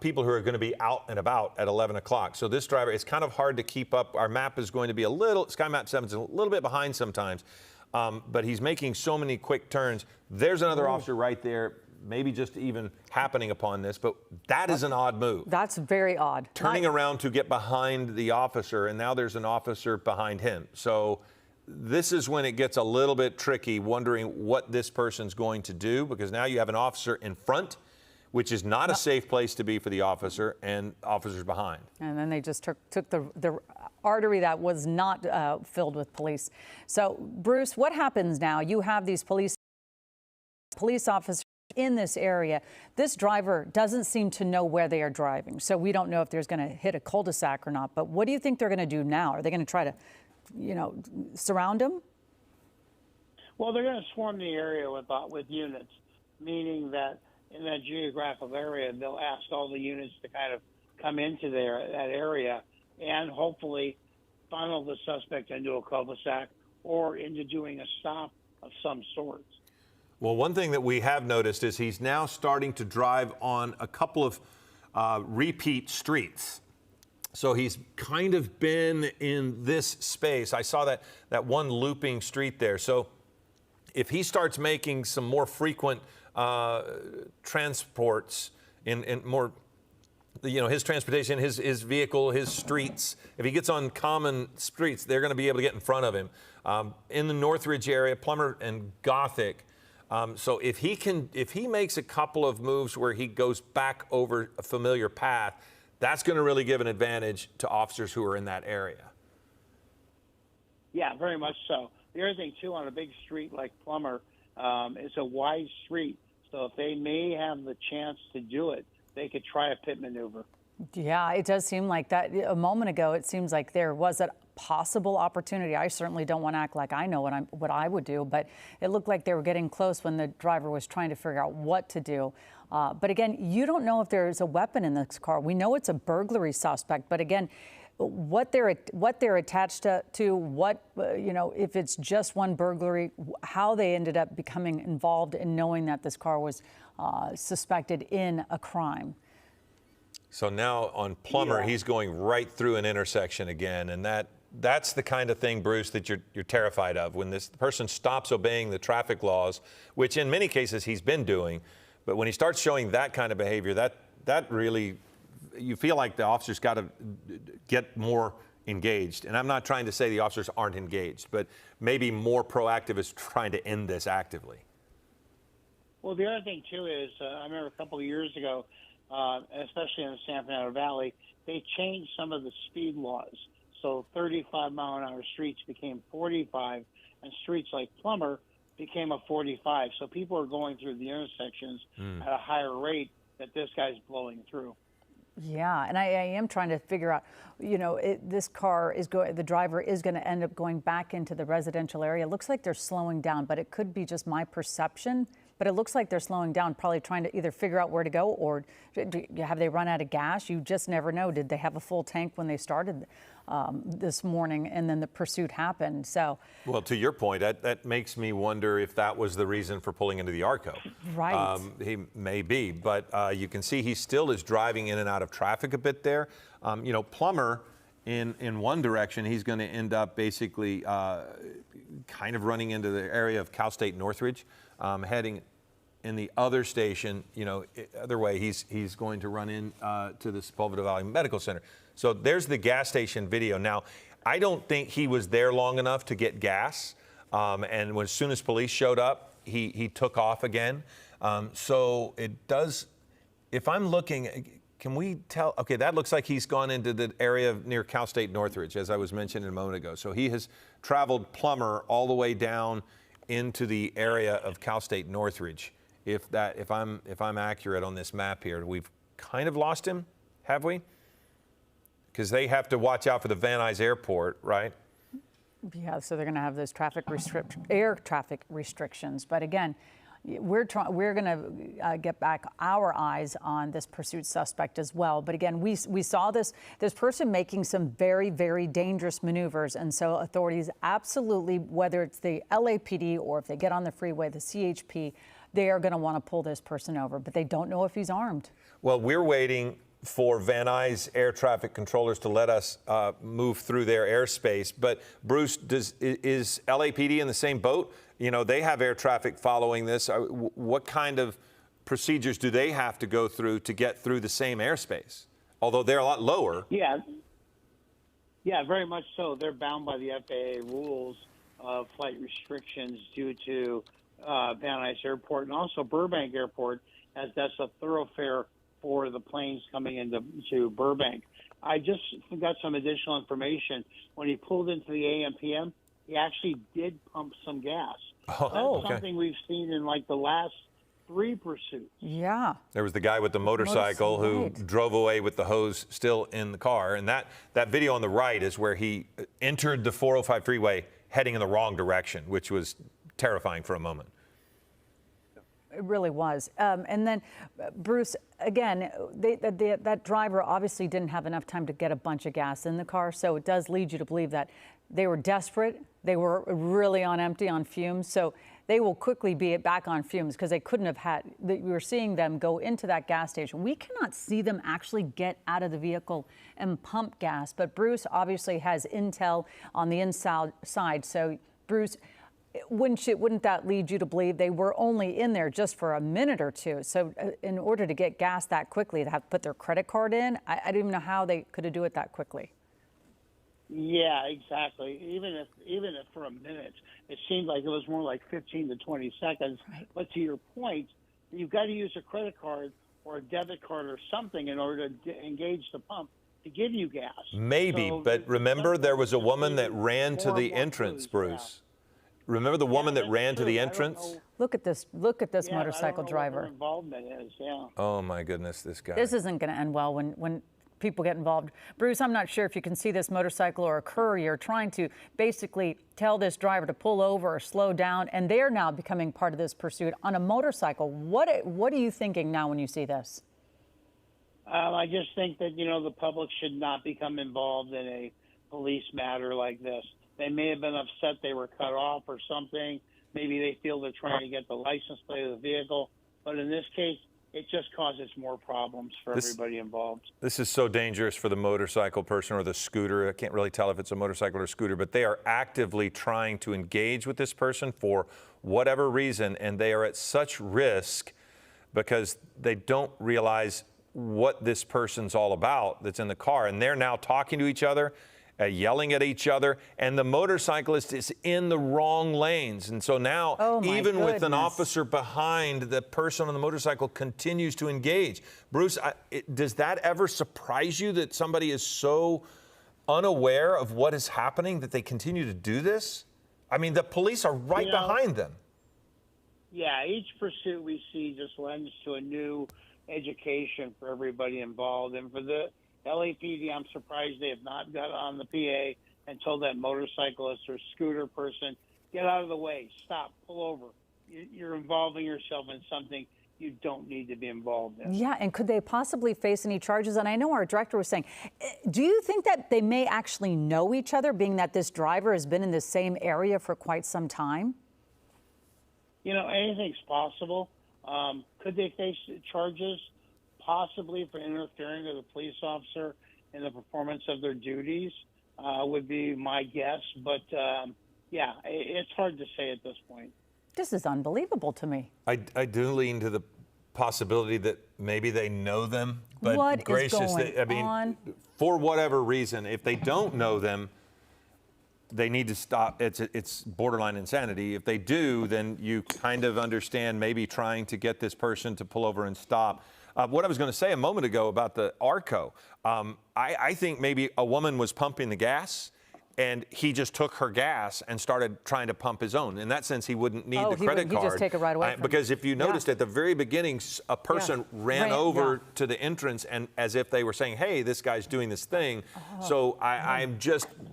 people who are going to be out and about at 11 o'clock. So this driver, it's kind of hard to keep up. Our map is going to be Sky Map 7 is a little bit behind sometimes, but he's making so many quick turns. There's another officer right there, maybe just even happening upon this, but that is an odd move. That's very odd. Turning around to get behind the officer, and now there's an officer behind him. So this is when it gets a little bit tricky, wondering what this person's going to do, because now you have an officer in front, which is not a safe place to be for the officer, and officers behind. And then they just took the artery that was not filled with police. So, Bruce, what happens now? You have these police officers in this area. This driver doesn't seem to know where they are driving, so we don't know if there's going to hit a cul-de-sac or not. But what do you think they're going to do now? Are they going to try to surround him? Well, they're going to swarm the area with units, meaning that in that geographical area, they'll ask all the units to kind of come into that area and hopefully funnel the suspect into a cul-de-sac or into doing a stop of some sort. Well, one thing that we have noticed is he's now starting to drive on a couple of repeat streets. So he's kind of been in this space. I saw that one looping street there. So if he starts making some more frequent transports in more, his transportation, his vehicle, his streets, if he gets on common streets, they're going to be able to get in front of him. In the Northridge area, Plummer and Gothic. So if he makes a couple of moves where he goes back over a familiar path, that's going to really give an advantage to officers who are in that area. Yeah, very much so. The other thing, too, on a big street like Plummer, it's a wide street. So if they may have the chance to do it, they could try a pit maneuver. Yeah, it does seem like that. A moment ago, it seems like there was a possible opportunity. I certainly don't want to act like I know what I would do, but it looked like they were getting close when the driver was trying to figure out what to do. But again, you don't know if there's a weapon in this car. We know it's a burglary suspect, but again, what they're attached to what, if it's just one burglary, how they ended up becoming involved in knowing that this car was suspected in a crime. So now on Plummer, he's going right through an intersection again, and that's the kind of thing, Bruce, that you're terrified of. When this person stops obeying the traffic laws, which in many cases he's been doing, but when he starts showing that kind of behavior, that really, you feel like the officer's got to get more engaged. And I'm not trying to say the officers aren't engaged, but maybe more proactive is trying to end this actively. Well, the other thing, too, is I remember a couple of years ago, especially in the San Fernando Valley, they changed some of the speed laws. So 35-mile-an-hour streets became 45, and streets like Plummer became a 45. So people are going through the intersections at a higher rate that this guy's blowing through. Yeah, and I am trying to figure out, this car is the driver is going to end up going back into the residential area. It looks like they're slowing down, but it could be just my perception. But it looks like they're slowing down, probably trying to either figure out where to go or have they run out of gas? You just never know. Did they have a full tank when they started this morning and then the pursuit happened? So, well, to your point, that makes me wonder if that was the reason for pulling into the Arco. Right. He may be, but you can see he still is driving in and out of traffic a bit there. Plummer, in one direction, he's going to end up basically kind of running into the area of Cal State Northridge. Heading in the other station, other way, he's going to run in to the Sepulveda Valley Medical Center. So there's the gas station video. Now, I don't think he was there long enough to get gas. And as soon as police showed up, he took off again. So it does, if I'm looking, can we tell? Okay, that looks like he's gone into the area near Cal State Northridge, as I was mentioning a moment ago. So he has traveled Plummer all the way down into the area of Cal State Northridge. If I'm accurate on this map here, we've kind of lost him, have we? Because they have to watch out for the Van Nuys Airport, right? Yeah, so they're going to have those air traffic restrictions. But again, we're going to get back our eyes on this pursuit suspect as well. But again, we saw this person making some very, very dangerous maneuvers. And so authorities absolutely, whether it's the LAPD or if they get on the freeway, the CHP, they are going to want to pull this person over. But they don't know if he's armed. Well, we're waiting for Van Nuys air traffic controllers to let us move through their airspace. But Bruce, is LAPD in the same boat? They have air traffic following this. What kind of procedures do they have to go through to get through the same airspace? Although they're a lot lower. Yeah, very much so. They're bound by the FAA rules of flight restrictions due to Van Nuys Airport and also Burbank Airport, as that's a thoroughfare for the planes coming into Burbank. I just got some additional information. When he pulled into the AM/PM, he actually did pump some gas. Oh, That's something we've seen in like the last 3 pursuits. Yeah. There was the guy with the motorcycle who right. drove away with the hose still in the car. And that video on the right is where he entered the 405 freeway heading in the wrong direction, which was terrifying for a moment. It really was. And then, Bruce, again, that driver obviously didn't have enough time to get a bunch of gas in the car. So it does lead you to believe that they were desperate. They were really on empty, on fumes. So they will quickly be back on fumes because they couldn't have had, we were seeing them go into that gas station. We cannot see them actually get out of the vehicle and pump gas. But Bruce obviously has intel on the inside. So, Bruce, wouldn't that lead you to believe they were only in there just for a minute or two? So in order to get gas that quickly, they have to put their credit card in. I don't even know how they could do it that quickly. Yeah, exactly. Even if for a minute, it seemed like it was more like 15 to 20 seconds. Right. But to your point, you've got to use a credit card or a debit card or something in order to engage the pump to give you gas. Maybe, So but remember there was a woman that ran to more the and more entrance, clues, Bruce. Remember the woman that that's ran to true. the I don't entrance? know. Look at this Yeah, motorcycle I don't know what driver. her involvement is. Yeah. Oh my goodness, this guy. This isn't going to end well when people get involved. Bruce, I'm not sure if you can see this motorcycle or a courier trying to basically tell this driver to pull over or slow down, and they're now becoming part of this pursuit on a motorcycle. What are you thinking now when you see this? I just think that, the public should not become involved in a police matter like this. They may have been upset they were cut off or something. Maybe they feel they're trying to get the license plate of the vehicle. But in this case, it just causes more problems for everybody involved. This is so dangerous for the motorcycle person or the scooter. I can't really tell if it's a motorcycle or scooter, but they are actively trying to engage with this person for whatever reason, and they are at such risk because they don't realize what this person's all about that's in the car. And they're now talking to each other, yelling at each other, and the motorcyclist is in the wrong lanes. And so now, even with an officer behind, the person on the motorcycle continues to engage. Bruce, does that ever surprise you that somebody is so unaware of what is happening that they continue to do this? I mean, the police are right behind them. Yeah, each pursuit we see just lends to a new education for everybody involved. And for the LAPD, I'm surprised they have not got on the PA and told that motorcyclist or scooter person, get out of the way, stop, pull over. You're involving yourself in something you don't need to be involved in. Yeah, and could they possibly face any charges? And I know our director was saying, do you think that they may actually know each other, being that this driver has been in the same area for quite some time? Anything's possible. Could they face charges? Possibly for interfering with a police officer in the performance of their duties would be my guess. But, yeah, it's hard to say at this point. This is unbelievable to me. I do lean to the possibility that maybe they know them. But What is gracious, going on? for whatever reason, if they don't know them, they need to stop. It's borderline insanity. If they do, then you kind of understand maybe trying to get this person to pull over and stop. What I was going to say a moment ago about the ARCO, I think maybe a woman was pumping the gas and he just took her gas and started trying to pump his own. In that sense, he wouldn't need the credit card. He'd just take it right away from because if you noticed at the very beginning, a person ran over to the entrance and as if they were saying, hey, this guy's doing this thing. So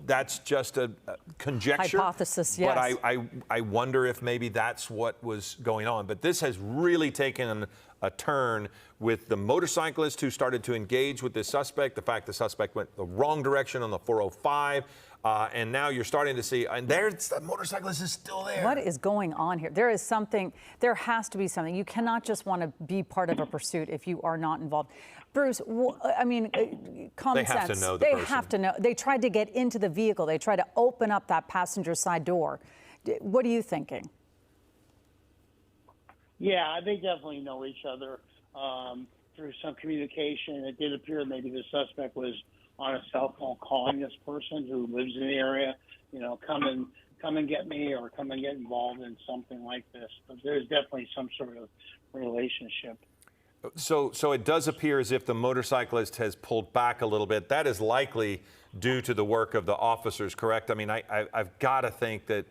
that's just a conjecture. Hypothesis, yes. But I wonder if maybe that's what was going on. But this has really taken a turn with the motorcyclist who started to engage with this suspect, the fact the suspect went the wrong direction on the 405, and now you're starting to see, and there's the motorcyclist is still there. What is going on here? There has to be something. You cannot just want to be part of a pursuit if you are not involved. Bruce, common sense. They have to know the person. They have to know. They tried to get into the vehicle. They tried to open up that passenger side door. What are you thinking? Yeah, they definitely know each other through some communication. It did appear maybe the suspect was on a cell phone calling this person who lives in the area, come and get me or come and get involved in something like this. But there's definitely some sort of relationship. So it does appear as if the motorcyclist has pulled back a little bit. That is likely due to the work of the officers, correct? I mean, I've got to think that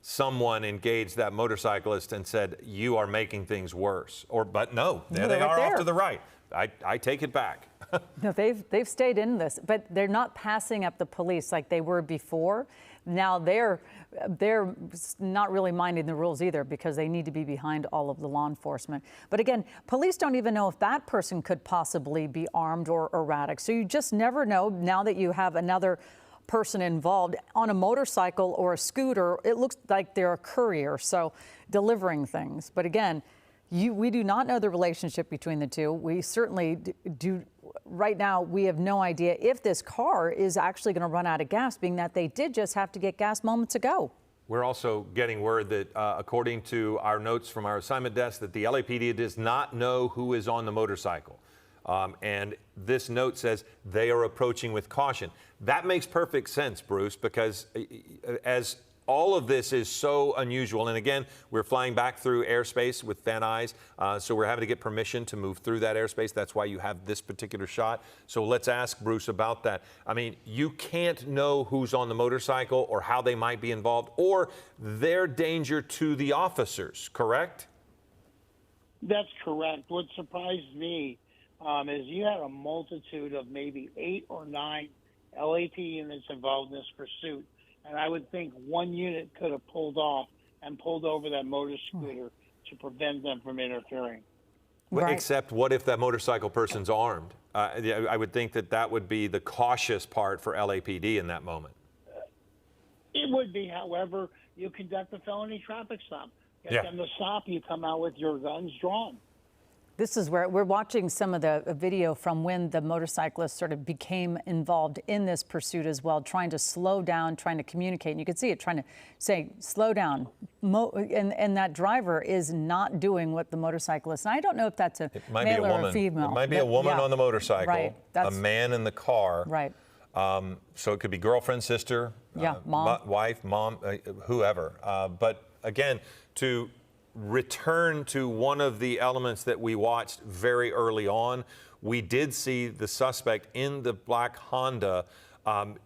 someone engaged that motorcyclist and said, "You are making things worse." But no, there they they're are right off there. to the right. I take it back. No, they've stayed in this, but they're not passing up the police like they were before. Now they're not really minding the rules either, because they need to be behind all of the law enforcement. But again, police don't even know if that person could possibly be armed or erratic. So you just never know now that you have another person involved on a motorcycle or a scooter. It looks like they're a courier, so delivering things. But again, we do not know the relationship between the two. We certainly do. Right now, we have no idea if this car is actually going to run out of gas, being that they did just have to get gas moments ago. We're also getting word that, according to our notes from our assignment desk, that the LAPD does not know who is on the motorcycle. And this note says they are approaching with caution. That makes perfect sense, Bruce, because as all of this is so unusual, and again, we're flying back through airspace with Van Nuys, so we're having to get permission to move through that airspace. That's why you have this particular shot. So let's ask Bruce about that. I mean, you can't know who's on the motorcycle or how they might be involved or their danger to the officers, correct? That's correct. What surprised me is you had a multitude of maybe 8 or 9 LAP units involved in this pursuit. And I would think one unit could have pulled off and pulled over that motor scooter to prevent them from interfering. Right. Except what if that motorcycle person's armed? I would think that that would be the cautious part for LAPD in that moment. It would be, however, you conduct a felony traffic stop. Get them to stop, you come out with your guns drawn. This is where we're watching some of the video from when the motorcyclist sort of became involved in this pursuit as well, trying to slow down, trying to communicate. And you can see it trying to say, slow down. And that driver is not doing what the motorcyclist, and I don't know if that's a male or a female. It might be a woman on the motorcycle, right. a man in the car. Right. So it could be girlfriend, sister, mom, wife, mom, whoever. But again, to return to one of the elements that we watched very early on, we did see the suspect in the black Honda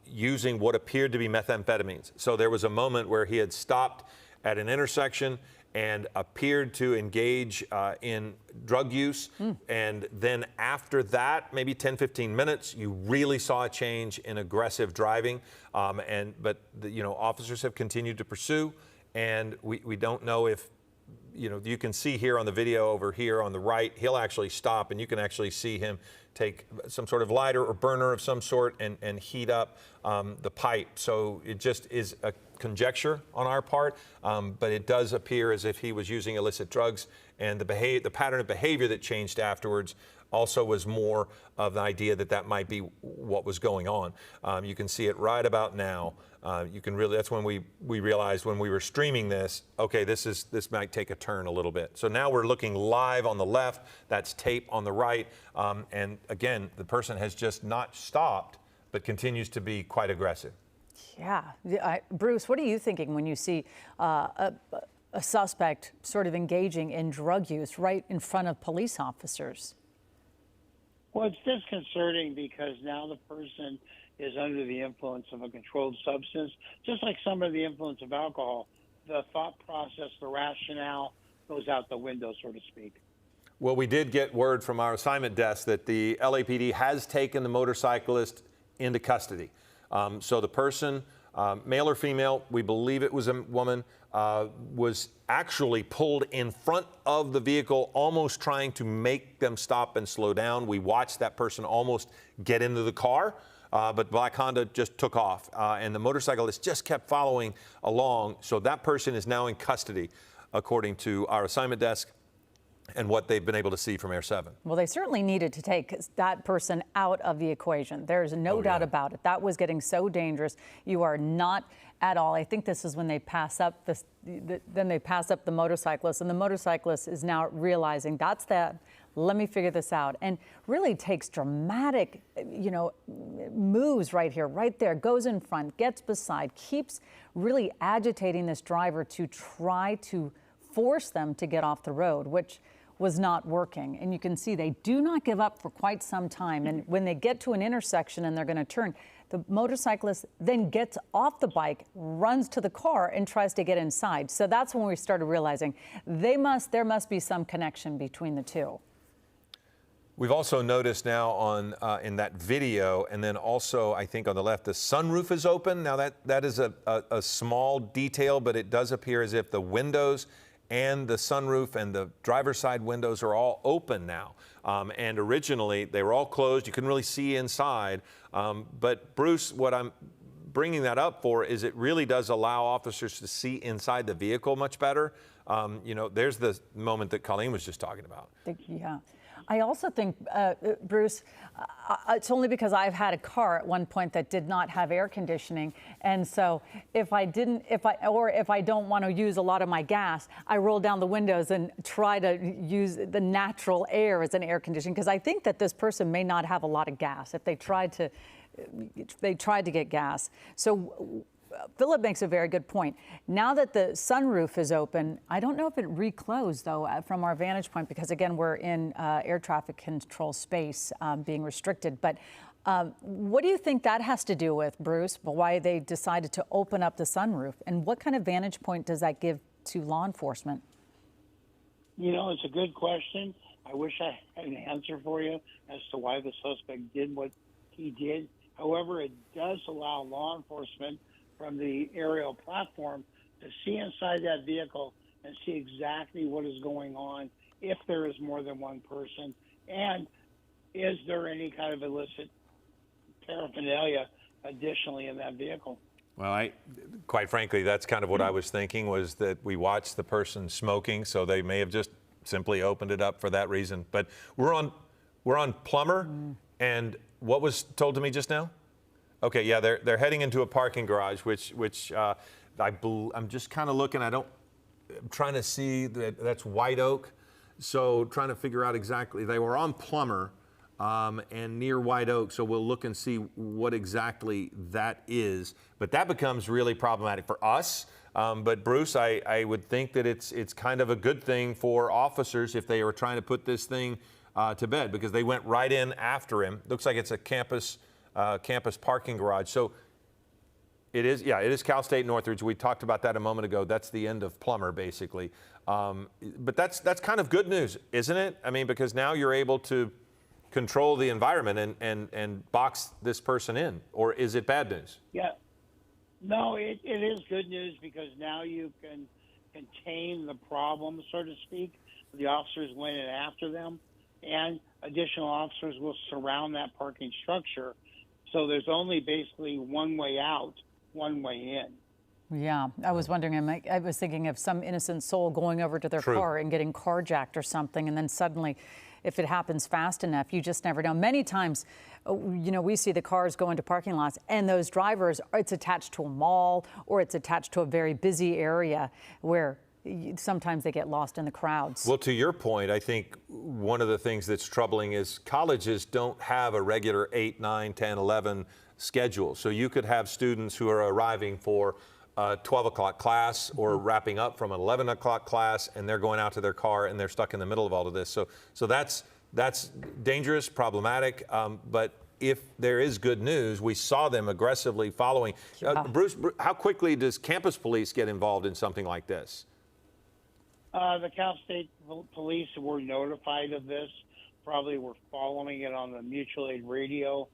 using what appeared to be methamphetamines. So there was a moment where he had stopped at an intersection and appeared to engage in drug use. And then after that, maybe 10, 15 minutes, you really saw a change in aggressive driving. But officers have continued to pursue, and we don't know if, you can see here on the video over here on the right, he'll actually stop, and you can actually see him take some sort of lighter or burner of some sort and heat up the pipe. So it just is a conjecture on our part, but it does appear as if he was using illicit drugs, and the pattern of behavior that changed afterwards also was more of the idea that that might be what was going on. You can see it right about now. That's when we realized when we were streaming this, okay, this might take a turn a little bit. So now we're looking live on the left, that's tape on the right. And again, the person has just not stopped, but continues to be quite aggressive. Yeah. Bruce, what are you thinking when you see a suspect sort of engaging in drug use right in front of police officers? Well, it's disconcerting because now the person is under the influence of a controlled substance, just like some of the influence of alcohol. The thought process, the rationale goes out the window, so to speak. Well, we did get word from our assignment desk that the LAPD has taken the motorcyclist into custody. So the person, male or female, we believe it was a woman, was actually pulled in front of the vehicle, almost trying to make them stop and slow down. We watched that person almost get into the car, but Black Honda just took off, and the motorcyclist just kept following along. So that person is now in custody, according to our assignment desk and what they've been able to see from Air 7. Well, they certainly needed to take that person out of the equation. There's no doubt about it. That was getting so dangerous. You are not at all. I think this is when they pass up then they pass up the motorcyclist, and the motorcyclist is now realizing that's that. Let me figure this out, and really takes dramatic, moves right here, right there, goes in front, gets beside, keeps really agitating this driver to try to force them to get off the road, which was not working. And you can see they do not give up for quite some time. And when they get to an intersection and they're going to turn, the motorcyclist then gets off the bike, runs to the car, and tries to get inside. So that's when we started realizing there must be some connection between the two. We've also noticed now on in that video, and then also I think on the left, the sunroof is open. Now that is a small detail, but it does appear as if the windows and the sunroof and the driver's side windows are all open now. And originally they were all closed. You couldn't really see inside. But Bruce, what I'm bringing that up for is it really does allow officers to see inside the vehicle much better. You know, there's the moment that Colleen was just talking about. Yeah. I also think, Bruce, it's only because I've had a car at one point that did not have air conditioning. And so if I don't want to use a lot of my gas, I roll down the windows and try to use the natural air as an air conditioning, because I think that this person may not have a lot of gas if they tried to get gas. So Philip makes a very good point. Now that the sunroof is open, I don't know if it reclosed, though, from our vantage point, because, again, we're in air traffic control space being restricted. But what do you think that has to do with, Bruce, why they decided to open up the sunroof? And what kind of vantage point does that give to law enforcement? You know, it's a good question. I wish I had an answer for you as to why the suspect did what he did. However, it does allow law enforcement from the aerial platform to see inside that vehicle and see exactly what is going on, if there is more than one person, and is there any kind of illicit paraphernalia additionally in that vehicle. Well, quite frankly, that's kind of what I was thinking, was that we watched the person smoking, so they may have just simply opened it up for that reason. But we're on Plummer, and what was told to me just now? Okay, yeah, they're heading into a parking garage, which I'm just kind of looking. I'm trying to see that's White Oak, so trying to figure out exactly. They were on Plummer and near White Oak, so we'll look and see what exactly that is. But that becomes really problematic for us. But Bruce, I would think that it's kind of a good thing for officers if they were trying to put this thing to bed, because they went right in after him. Looks like it's a campus parking garage. So it is Cal State Northridge. We talked about that a moment ago. That's the end of Plummer, basically. But that's kind of good news, isn't it? I mean, because now you're able to control the environment and box this person in. Or is it bad news? Yeah. No, it is good news, because now you can contain the problem, so to speak. The officers went in after them, and additional officers will surround that parking structure. So there's only basically one way out, one way in. Yeah, I was wondering, I was thinking of some innocent soul going over to their car and getting carjacked or something, and then suddenly, if it happens fast enough, you just never know. Many times, you know, we see the cars go into parking lots, and those drivers, it's attached to a mall or it's attached to a very busy area where sometimes they get lost in the crowds. Well, to your point, I think one of the things that's troubling is colleges don't have a regular 8, 9, 10, 11 schedule. So you could have students who are arriving for a 12 o'clock class or wrapping up from an 11 o'clock class, and they're going out to their car and they're stuck in the middle of all of this. So that's dangerous, problematic. But if there is good news, we saw them aggressively following. Bruce, how quickly does campus police get involved in something like this? The Cal State Police were notified of this. Probably were following it on the mutual aid radio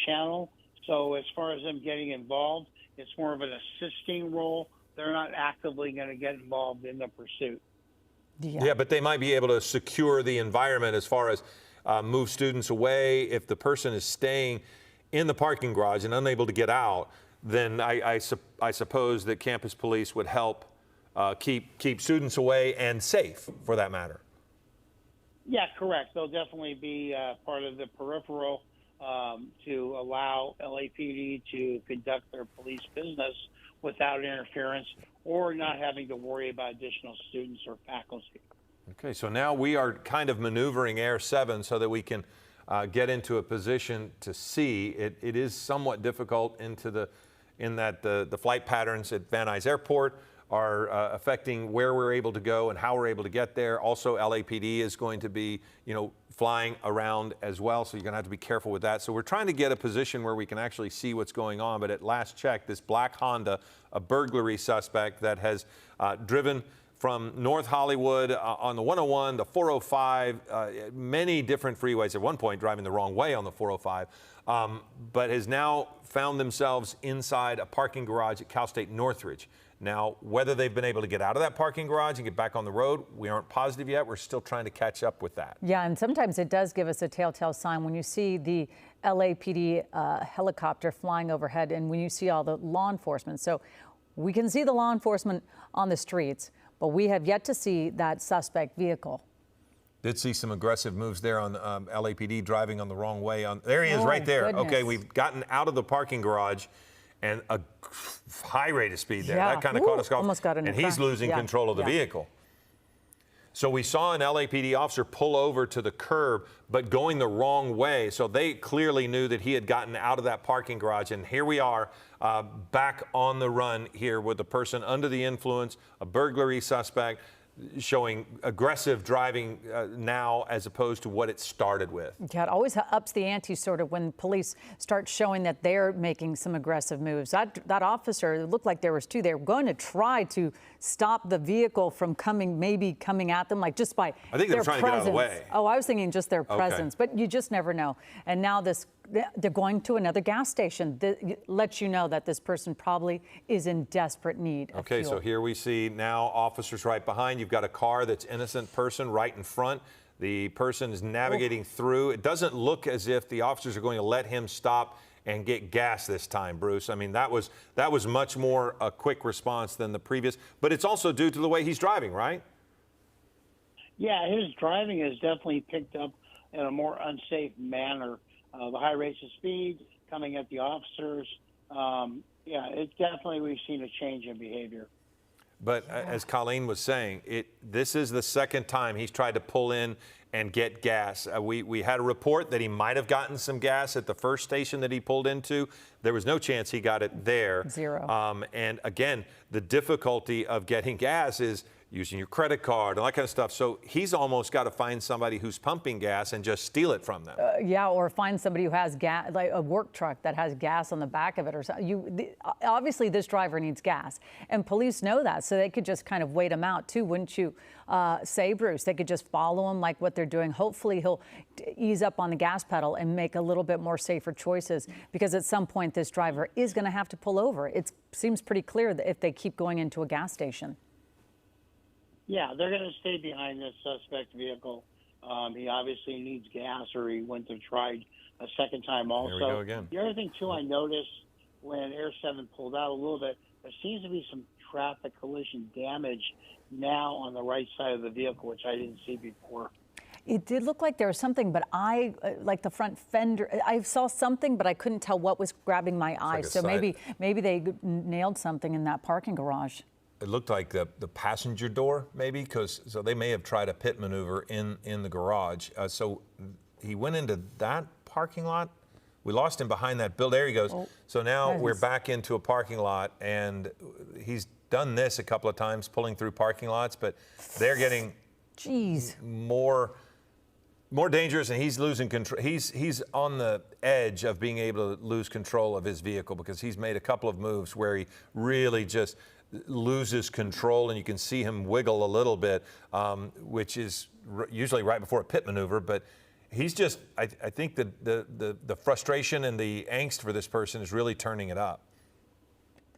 channel. So as far as them getting involved, it's more of an assisting role. They're not actively going to get involved in the pursuit. Yeah, but they might be able to secure the environment as far as move students away. If the person is staying in the parking garage and unable to get out, then I suppose that campus police would help keep students away and safe, for that matter. Yeah, correct. They'll definitely be part of the peripheral to allow LAPD to conduct their police business without interference or not having to worry about additional students or faculty. Okay, so now we are kind of maneuvering Air 7 so that we can get into a position to see. It is somewhat difficult in that the flight patterns at Van Nuys Airport are affecting where we're able to go and how we're able to get there. Also, LAPD is going to be, flying around as well, so you're going to have to be careful with that. So we're trying to get a position where we can actually see what's going on. But at last check, this black Honda, a burglary suspect that has driven from North Hollywood on the 101, the 405, many different freeways, at one point driving the wrong way on the 405, but has now found themselves inside a parking garage at Cal State Northridge. Now, whether they've been able to get out of that parking garage and get back on the road, we aren't positive yet. We're still trying to catch up with that. Yeah, and sometimes it does give us a telltale sign when you see the LAPD helicopter flying overhead and when you see all the law enforcement. So we can see the law enforcement on the streets, but we have yet to see that suspect vehicle. Did see some aggressive moves there on LAPD driving on the wrong way. There he is right there. Goodness. Okay, we've gotten out of the parking garage and a high rate of speed there. Yeah. That kind of caught us off. Almost got in a and he's crash. losing Yeah. control of the vehicle. So we saw an LAPD officer pull over to the curb, but going the wrong way. So they clearly knew that he had gotten out of that parking garage. And here we are back on the run here with a person under the influence, a burglary suspect, showing aggressive driving now as opposed to what it started with. Yeah, it always ups the ante sort of when police start showing that they're making some aggressive moves. That officer, it looked like there was two. They were going to try to stop the vehicle from maybe coming at them, like just by I think they were trying to get out of the way. Oh, I was thinking just their presence, but you just never know. And now they're going to another gas station. That lets you know that this person probably is in desperate need of Okay, fuel. so here we see now officers right behind. You've got a car that's innocent person right in front. The person is navigating through. It doesn't look as if the officers are going to let him stop and get gas this time, Bruce. I mean, that was much more a quick response than the previous, but it's also due to the way he's driving, right? Yeah, his driving has definitely picked up in a more unsafe manner. The high rates of speed coming at the officers. It's definitely, we've seen a change in behavior. But as Colleen was saying, this is the second time he's tried to pull in and get gas. We had a report that he might have gotten some gas at the first station that he pulled into. There was no chance he got it there. Zero. And again, the difficulty of getting gas is using your credit card and that kind of stuff. So he's almost got to find somebody who's pumping gas and just steal it from them. Yeah, or find somebody who has gas, like a work truck that has gas on the back of it or something. Obviously, this driver needs gas, and police know that, so they could just kind of wait him out too, wouldn't you say, Bruce? They could just follow him like what they're doing. Hopefully, he'll ease up on the gas pedal and make a little bit more safer choices, because at some point, this driver is going to have to pull over. It seems pretty clear that if they keep going into a gas station. Yeah, they're going to stay behind this suspect vehicle. He obviously needs gas, or he wouldn't have tried a second time also. There we go again. The other thing, too, I noticed when Air 7 pulled out a little bit, there seems to be some traffic collision damage now on the right side of the vehicle, which I didn't see before. It did look like there was something, but like the front fender, I saw something, but I couldn't tell what was grabbing my eye. So maybe they nailed something in that parking garage. It looked like the passenger door, maybe, so they may have tried a pit maneuver in the garage. So he went into that parking lot. We lost him behind that building. There he goes. Oh, so now we're back into a parking lot, and he's done this a couple of times, pulling through parking lots, but they're getting more dangerous, and he's losing control. He's on the edge of being able to lose control of his vehicle, because he's made a couple of moves where he really just loses control, and you can see him wiggle a little bit, which is usually right before a pit maneuver. But he's just, I think the frustration and the angst for this person is really turning it up.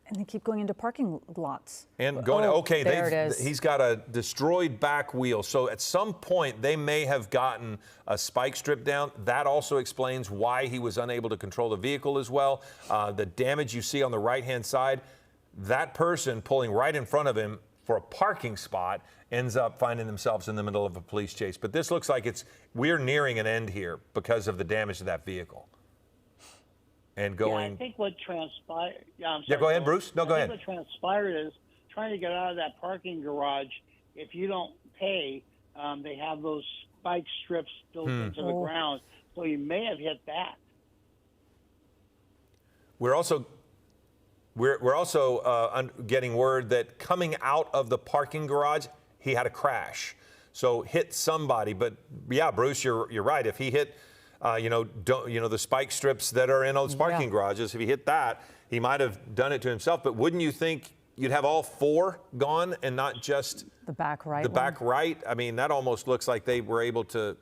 And they keep going into parking lots. And going, there it is. He's got a destroyed back wheel. So at some point, they may have gotten a spike strip down. That also explains why he was unable to control the vehicle as well. The damage you see on the right-hand side, that person pulling right in front of him for a parking spot ends up finding themselves in the middle of a police chase. But this looks like we're nearing an end here because of the damage to that vehicle. And going. Yeah, I think what transpired. Yeah, I'm sorry. Yeah, go ahead, Bruce. No, go ahead. What transpired is trying to get out of that parking garage. If you don't pay, they have those spike strips built into the ground, so you may have hit that. We're also We're also getting word that coming out of the parking garage, he had a crash. So hit somebody. But yeah, Bruce, you're right. If he hit, the spike strips that are in those parking garages, if he hit that, he might have done it to himself. But wouldn't you think you'd have all four gone and not just the back right? The back right? I mean, that almost looks like they were able to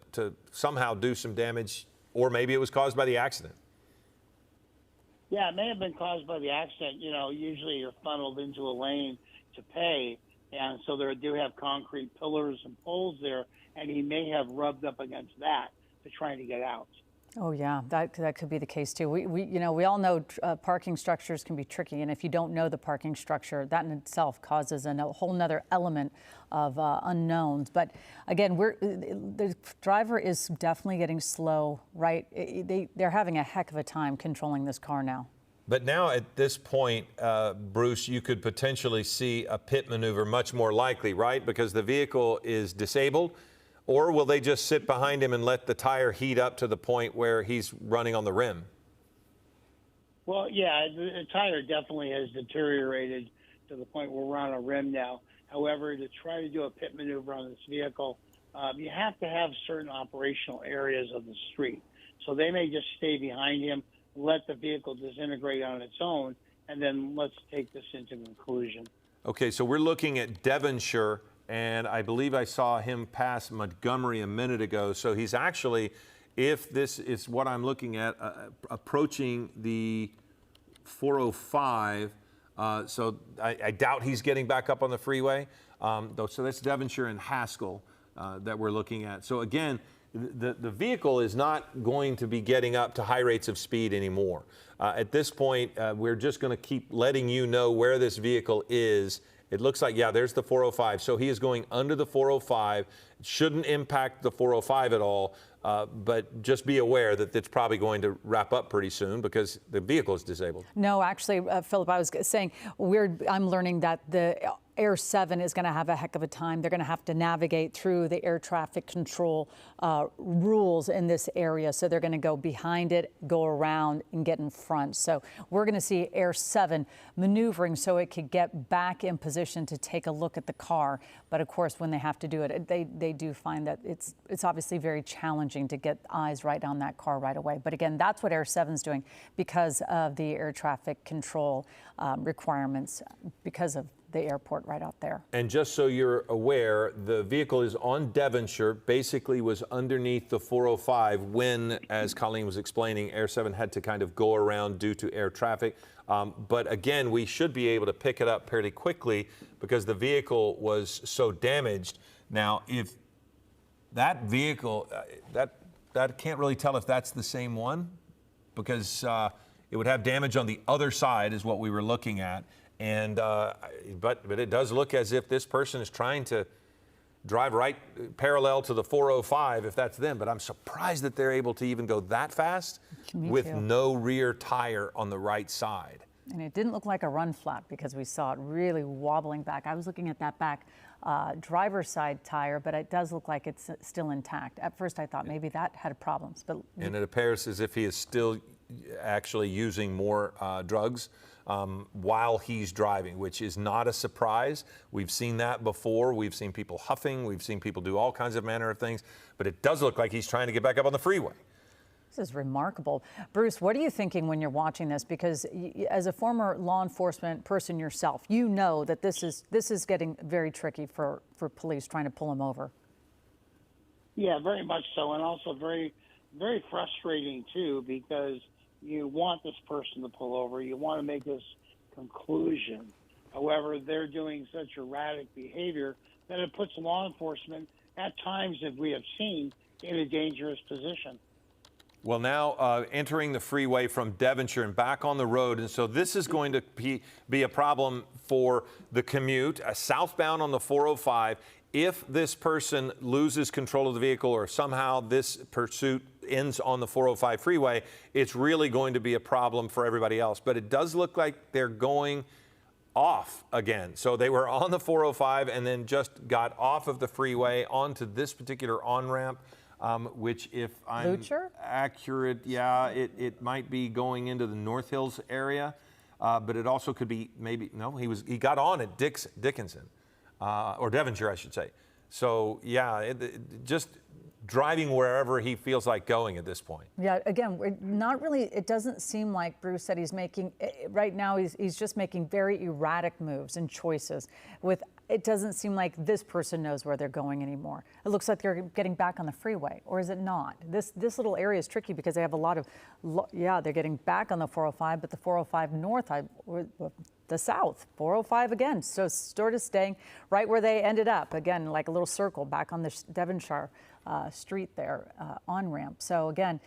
somehow do some damage, or maybe it was caused by the accident. Yeah, it may have been caused by the accident. Usually you're funneled into a lane to pay, and so there do have concrete pillars and poles there, and he may have rubbed up against that to trying to get out. Oh yeah, that could be the case too. We all know parking structures can be tricky, and if you don't know the parking structure, that in itself causes a whole nother element of unknowns. But again, the driver is definitely getting slow, right? They're having a heck of a time controlling this car now. But now at this point, Bruce, you could potentially see a pit maneuver much more likely, right? Because the vehicle is disabled. Or will they just sit behind him and let the tire heat up to the point where he's running on the rim? Well, yeah, the tire definitely has deteriorated to the point where we're on a rim now. However, to try to do a pit maneuver on this vehicle, you have to have certain operational areas of the street. So they may just stay behind him, let the vehicle disintegrate on its own, and then let's take this into conclusion. Okay, so we're looking at Devonshire, and I believe I saw him pass Montgomery a minute ago. So he's actually, if this is what I'm looking at, approaching the 405. So I doubt he's getting back up on the freeway. So that's Devonshire and Haskell that we're looking at. So again, the vehicle is not going to be getting up to high rates of speed anymore. At this point, we're just going to keep letting you know where this vehicle is. It looks like, yeah, there's the 405. So he is going under the 405. It shouldn't impact the 405 at all, but just be aware that it's probably going to wrap up pretty soon because the vehicle is disabled. No, actually, Philip, I was saying I'm learning that the Air 7 is going to have a heck of a time. They're going to have to navigate through the air traffic control rules in this area. So they're going to go behind it, go around, and get in front. So we're going to see Air 7 maneuvering so it could get back in position to take a look at the car. But of course, when they have to do it, they do find that it's obviously very challenging to get eyes right on that car right away. But again, that's what Air 7's doing because of the air traffic control requirements, because of the airport right out there. And just so you're aware, the vehicle is on Devonshire, basically was underneath the 405 when, as Colleen was explaining, Air 7 had to kind of go around due to air traffic. But again, we should be able to pick it up fairly quickly because the vehicle was so damaged. Now, if that vehicle, that can't really tell if that's the same one because it would have damage on the other side is what we were looking at. And but it does look as if this person is trying to drive right parallel to the 405 if that's them. But I'm surprised that they're able to even go that fast with no rear tire on the right side. And it didn't look like a run flat because we saw it really wobbling back. I was looking at that back driver's side tire, but it does look like it's still intact. At first I thought maybe that had problems. And it appears as if he is still actually using more drugs while he's driving, which is not a surprise. We've seen that before. We've seen people huffing. We've seen people do all kinds of manner of things. But it does look like he's trying to get back up on the freeway. This is remarkable. Bruce, what are you thinking when you're watching this? Because as a former law enforcement person yourself, you know that this is getting very tricky for police trying to pull him over. Yeah, very much so, and also very, very frustrating too, because you want this person to pull over. You want to make this conclusion. However, they're doing such erratic behavior that it puts law enforcement, at times, as we have seen, in a dangerous position. Well, now entering the freeway from Devonshire and back on the road. And so this is going to be a problem for the commute, southbound on the 405. If this person loses control of the vehicle or somehow this pursuit ends on the 405 freeway, it's really going to be a problem for everybody else. But it does look like they're going off again. So they were on the 405 and then just got off of the freeway onto this particular on-ramp, which if I'm Lucher? accurate, yeah, it might be going into the North Hills area. but it also could be he got on at Dickinson, or Devonshire, I should say. So yeah, just driving wherever he feels like going at this point. Yeah, again, not really. It doesn't seem like Bruce said he's making right now. He's just making very erratic moves and choices. It doesn't seem like this person knows where they're going anymore. It looks like they're getting back on the freeway, or is it not? This little area is tricky because they have a lot of, they're getting back on the 405, but the 405 north, the south, 405 again. So sort of staying right where they ended up again, like a little circle back on the Devonshire street there, on-ramp. So again,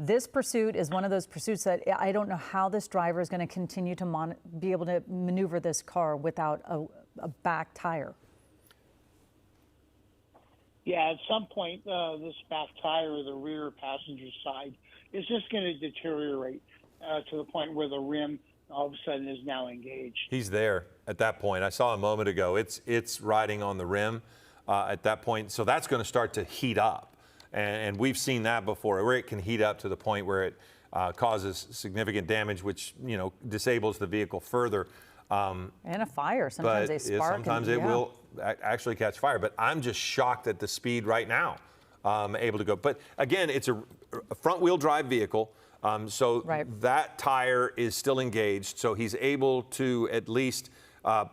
this pursuit is one of those pursuits that I don't know how this driver is going to continue to be able to maneuver this car without a back tire. Yeah, at some point, this back tire or the rear passenger side is just going to deteriorate to the point where the rim all of a sudden is now engaged. He's there at that point. I saw a moment ago. It's riding on the rim at that point. So that's going to start to heat up. And we've seen that before, where it can heat up to the point where it causes significant damage, which, disables the vehicle further. And a fire. Sometimes they spark. Sometimes it will actually catch fire. But I'm just shocked at the speed right now able to go. But again, it's a front-wheel drive vehicle. So that tire is still engaged. So he's able to at least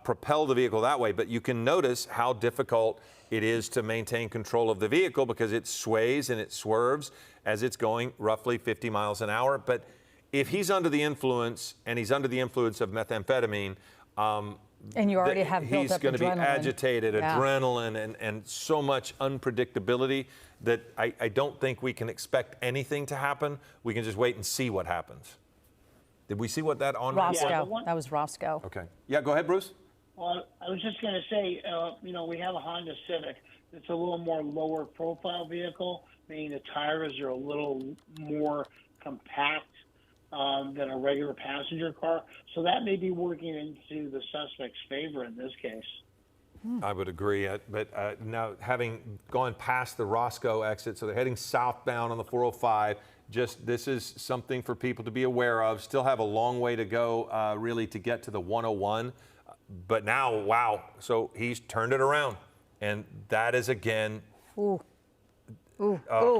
propel the vehicle that way. But you can notice how difficult it is to maintain control of the vehicle because it sways and it swerves as it's going roughly 50 miles an hour. But if he's under the influence, and he's under the influence of methamphetamine, and you already have built he's up going to be adrenaline. agitated, adrenaline, and so much unpredictability that I don't think we can expect anything to happen. We can just wait and see what happens. Did we see what that on? Roscoe. Yeah, That was Roscoe. Okay. Yeah, go ahead, Bruce. Well, I was just going to say, we have a Honda Civic. It's a little more lower profile vehicle, meaning the tires are a little more compact than a regular passenger car. So that may be working into the suspect's favor in this case. I would agree. But now, having gone past the Roscoe exit, so they're heading southbound on the 405, this is something for people to be aware of. Still have a long way to go, really, to get to the 101. But now, wow, so he's turned it around. And that is, again... Oh,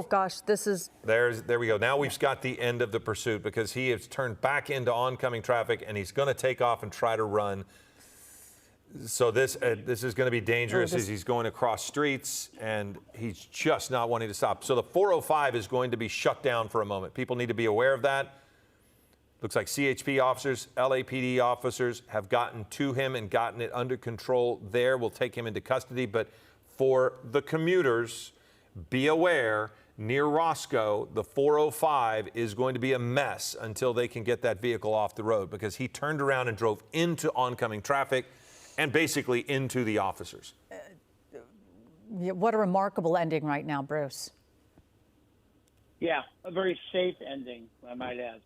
gosh, this is... There we go. Now we've got the end of the pursuit because he has turned back into oncoming traffic, and he's going to take off and try to run. So this is going to be dangerous as he's going across streets, and he's just not wanting to stop. So the 405 is going to be shut down for a moment. People need to be aware of that. Looks like CHP officers, LAPD officers have gotten to him and gotten it under control there. We'll take him into custody. But for the commuters, be aware, near Roscoe, the 405 is going to be a mess until they can get that vehicle off the road because he turned around and drove into oncoming traffic and basically into the officers. What a remarkable ending right now, Bruce. Yeah, a very safe ending, I might add.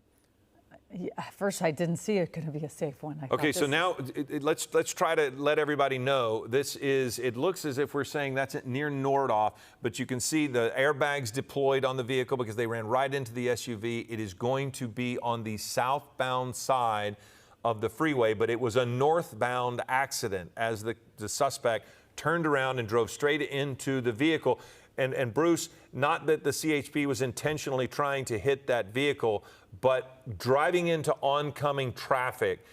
Yeah, at first, I didn't see it going to be a safe one. Okay, so now let's try to let everybody know. It looks as if we're saying that's near Nordoff, but you can see the airbags deployed on the vehicle because they ran right into the SUV. It is going to be on the southbound side of the freeway, but it was a northbound accident as the suspect turned around and drove straight into the vehicle. And Bruce, not that the CHP was intentionally trying to hit that vehicle, but driving into oncoming traffic,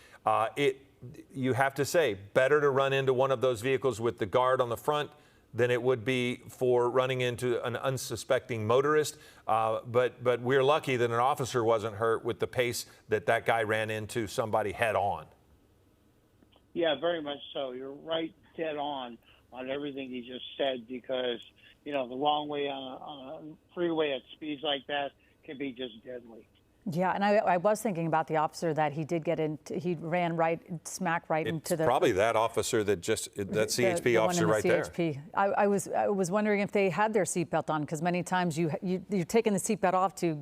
you have to say, better to run into one of those vehicles with the guard on the front than it would be for running into an unsuspecting motorist. But we're lucky that an officer wasn't hurt with the pace that guy ran into somebody head on. Yeah, very much so. You're right dead on everything you just said because, the long way on a freeway at speeds like that can be just deadly. Yeah, and I was thinking about the officer that he did get in. He ran smack right into the. Probably that officer that CHP the officer right CHP. There. I was wondering if they had their seatbelt on because many times you're taking the seatbelt off to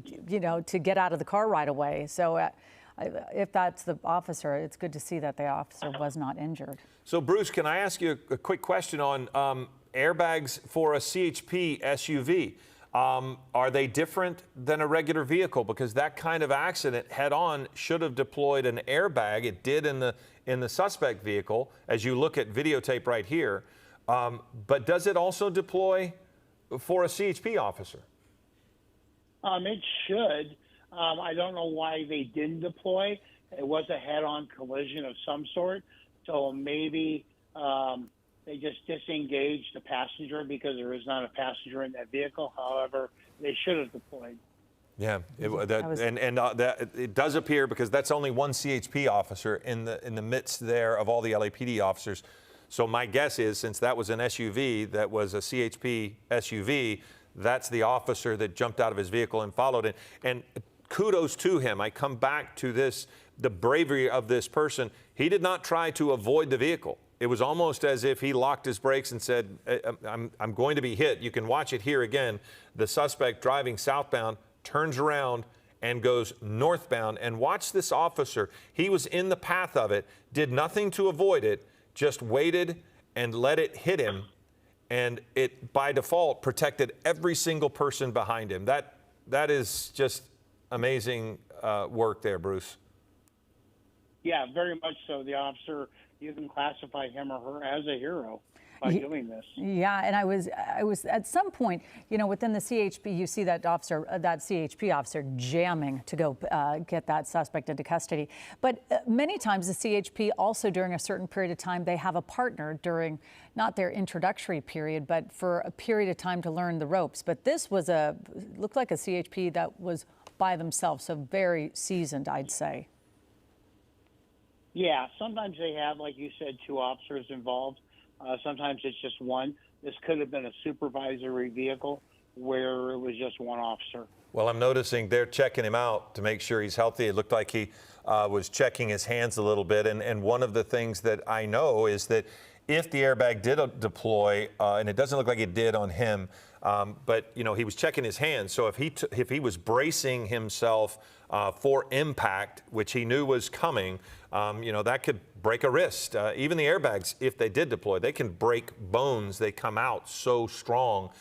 get out of the car right away. So if that's the officer, it's good to see that the officer was not injured. So Bruce, can I ask you a quick question on airbags for a CHP SUV? Are they different than a regular vehicle? Because that kind of accident head-on should have deployed an airbag. It did in the suspect vehicle, as you look at videotape right here. But does it also deploy for a CHP officer? It should. I don't know why they didn't deploy. It was a head-on collision of some sort, so maybe they just disengaged the passenger because there is not a passenger in that vehicle. However, they should have deployed. Yeah, it does appear, because that's only one CHP officer in the midst there of all the LAPD officers. So my guess is, since that was an SUV, that was a CHP SUV, that's the officer that jumped out of his vehicle and followed it. And kudos to him. I come back to this, the bravery of this person. He did not try to avoid the vehicle. It was almost as if he locked his brakes and said, I'm going to be hit. You can watch it here again. The suspect driving southbound turns around and goes northbound. And watch this officer. He was in the path of it, did nothing to avoid it, just waited and let it hit him. And it, by default, protected every single person behind him. That is just amazing work there, Bruce. Yeah, very much so. The officer, you can classify him or her as a hero by doing this. Yeah, and I was at some point, you know, within the CHP, you see that officer, that CHP officer jamming to go get that suspect into custody. But many times the CHP also, during a certain period of time, they have a partner during not their introductory period, but for a period of time to learn the ropes. But this was looked like a CHP that was by themselves, so very seasoned, I'd say. Yeah, sometimes they have, like you said, two officers involved. Sometimes it's just one. This could have been a supervisory vehicle where it was just one officer. Well, I'm noticing they're checking him out to make sure he's healthy. It looked like he was checking his hands a little bit. And one of the things that I know is that if the airbag did deploy, and it doesn't look like it did on him, but you know, he was checking his hands. So if he was bracing himself for impact, which he knew was coming, you know, that could break a wrist. Even the airbags, if they did deploy, they can break bones. They come out so strong.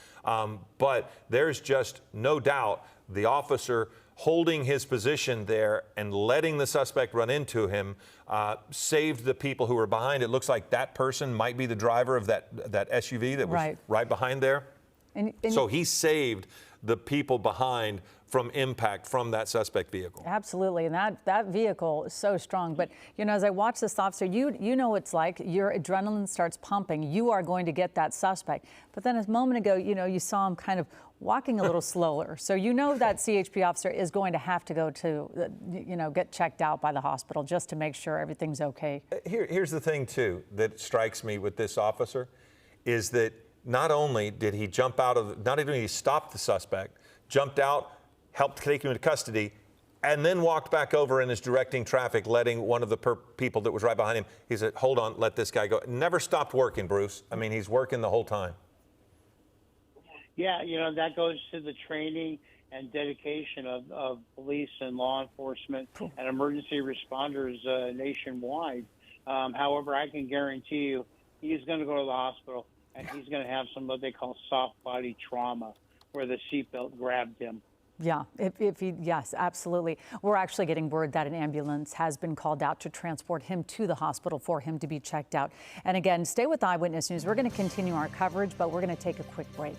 But there's just no doubt the officer holding his position there and letting the suspect run into him saved the people who were behind. It looks like that person might be the driver of that SUV that was right behind there. And so he saved the people behind from impact from that suspect vehicle. Absolutely, and that vehicle is so strong. But you know, as I watch this officer, you know what it's like. Your adrenaline starts pumping. You are going to get that suspect. But then a moment ago, you know, you saw him kind of walking a little slower. So you know that CHP officer is going to have to go to, you know, get checked out by the hospital just to make sure everything's okay. Here's the thing, too, that strikes me with this officer is that not only did he jump out of, not only did he stop the suspect, jumped out, helped take him into custody, and then walked back over and is directing traffic, letting one of the people that was right behind him, he said, hold on, let this guy go. Never stopped working, Bruce. I mean, he's working the whole time. Yeah, you know, that goes to the training and dedication of police and law enforcement and emergency responders nationwide. However, I can guarantee you he's going to go to the hospital and he's going to have some what they call soft body trauma where the seatbelt grabbed him. Yeah, yes, absolutely. We're actually getting word that an ambulance has been called out to transport him to the hospital for him to be checked out. And again, stay with Eyewitness News. We're going to continue our coverage, but we're going to take a quick break.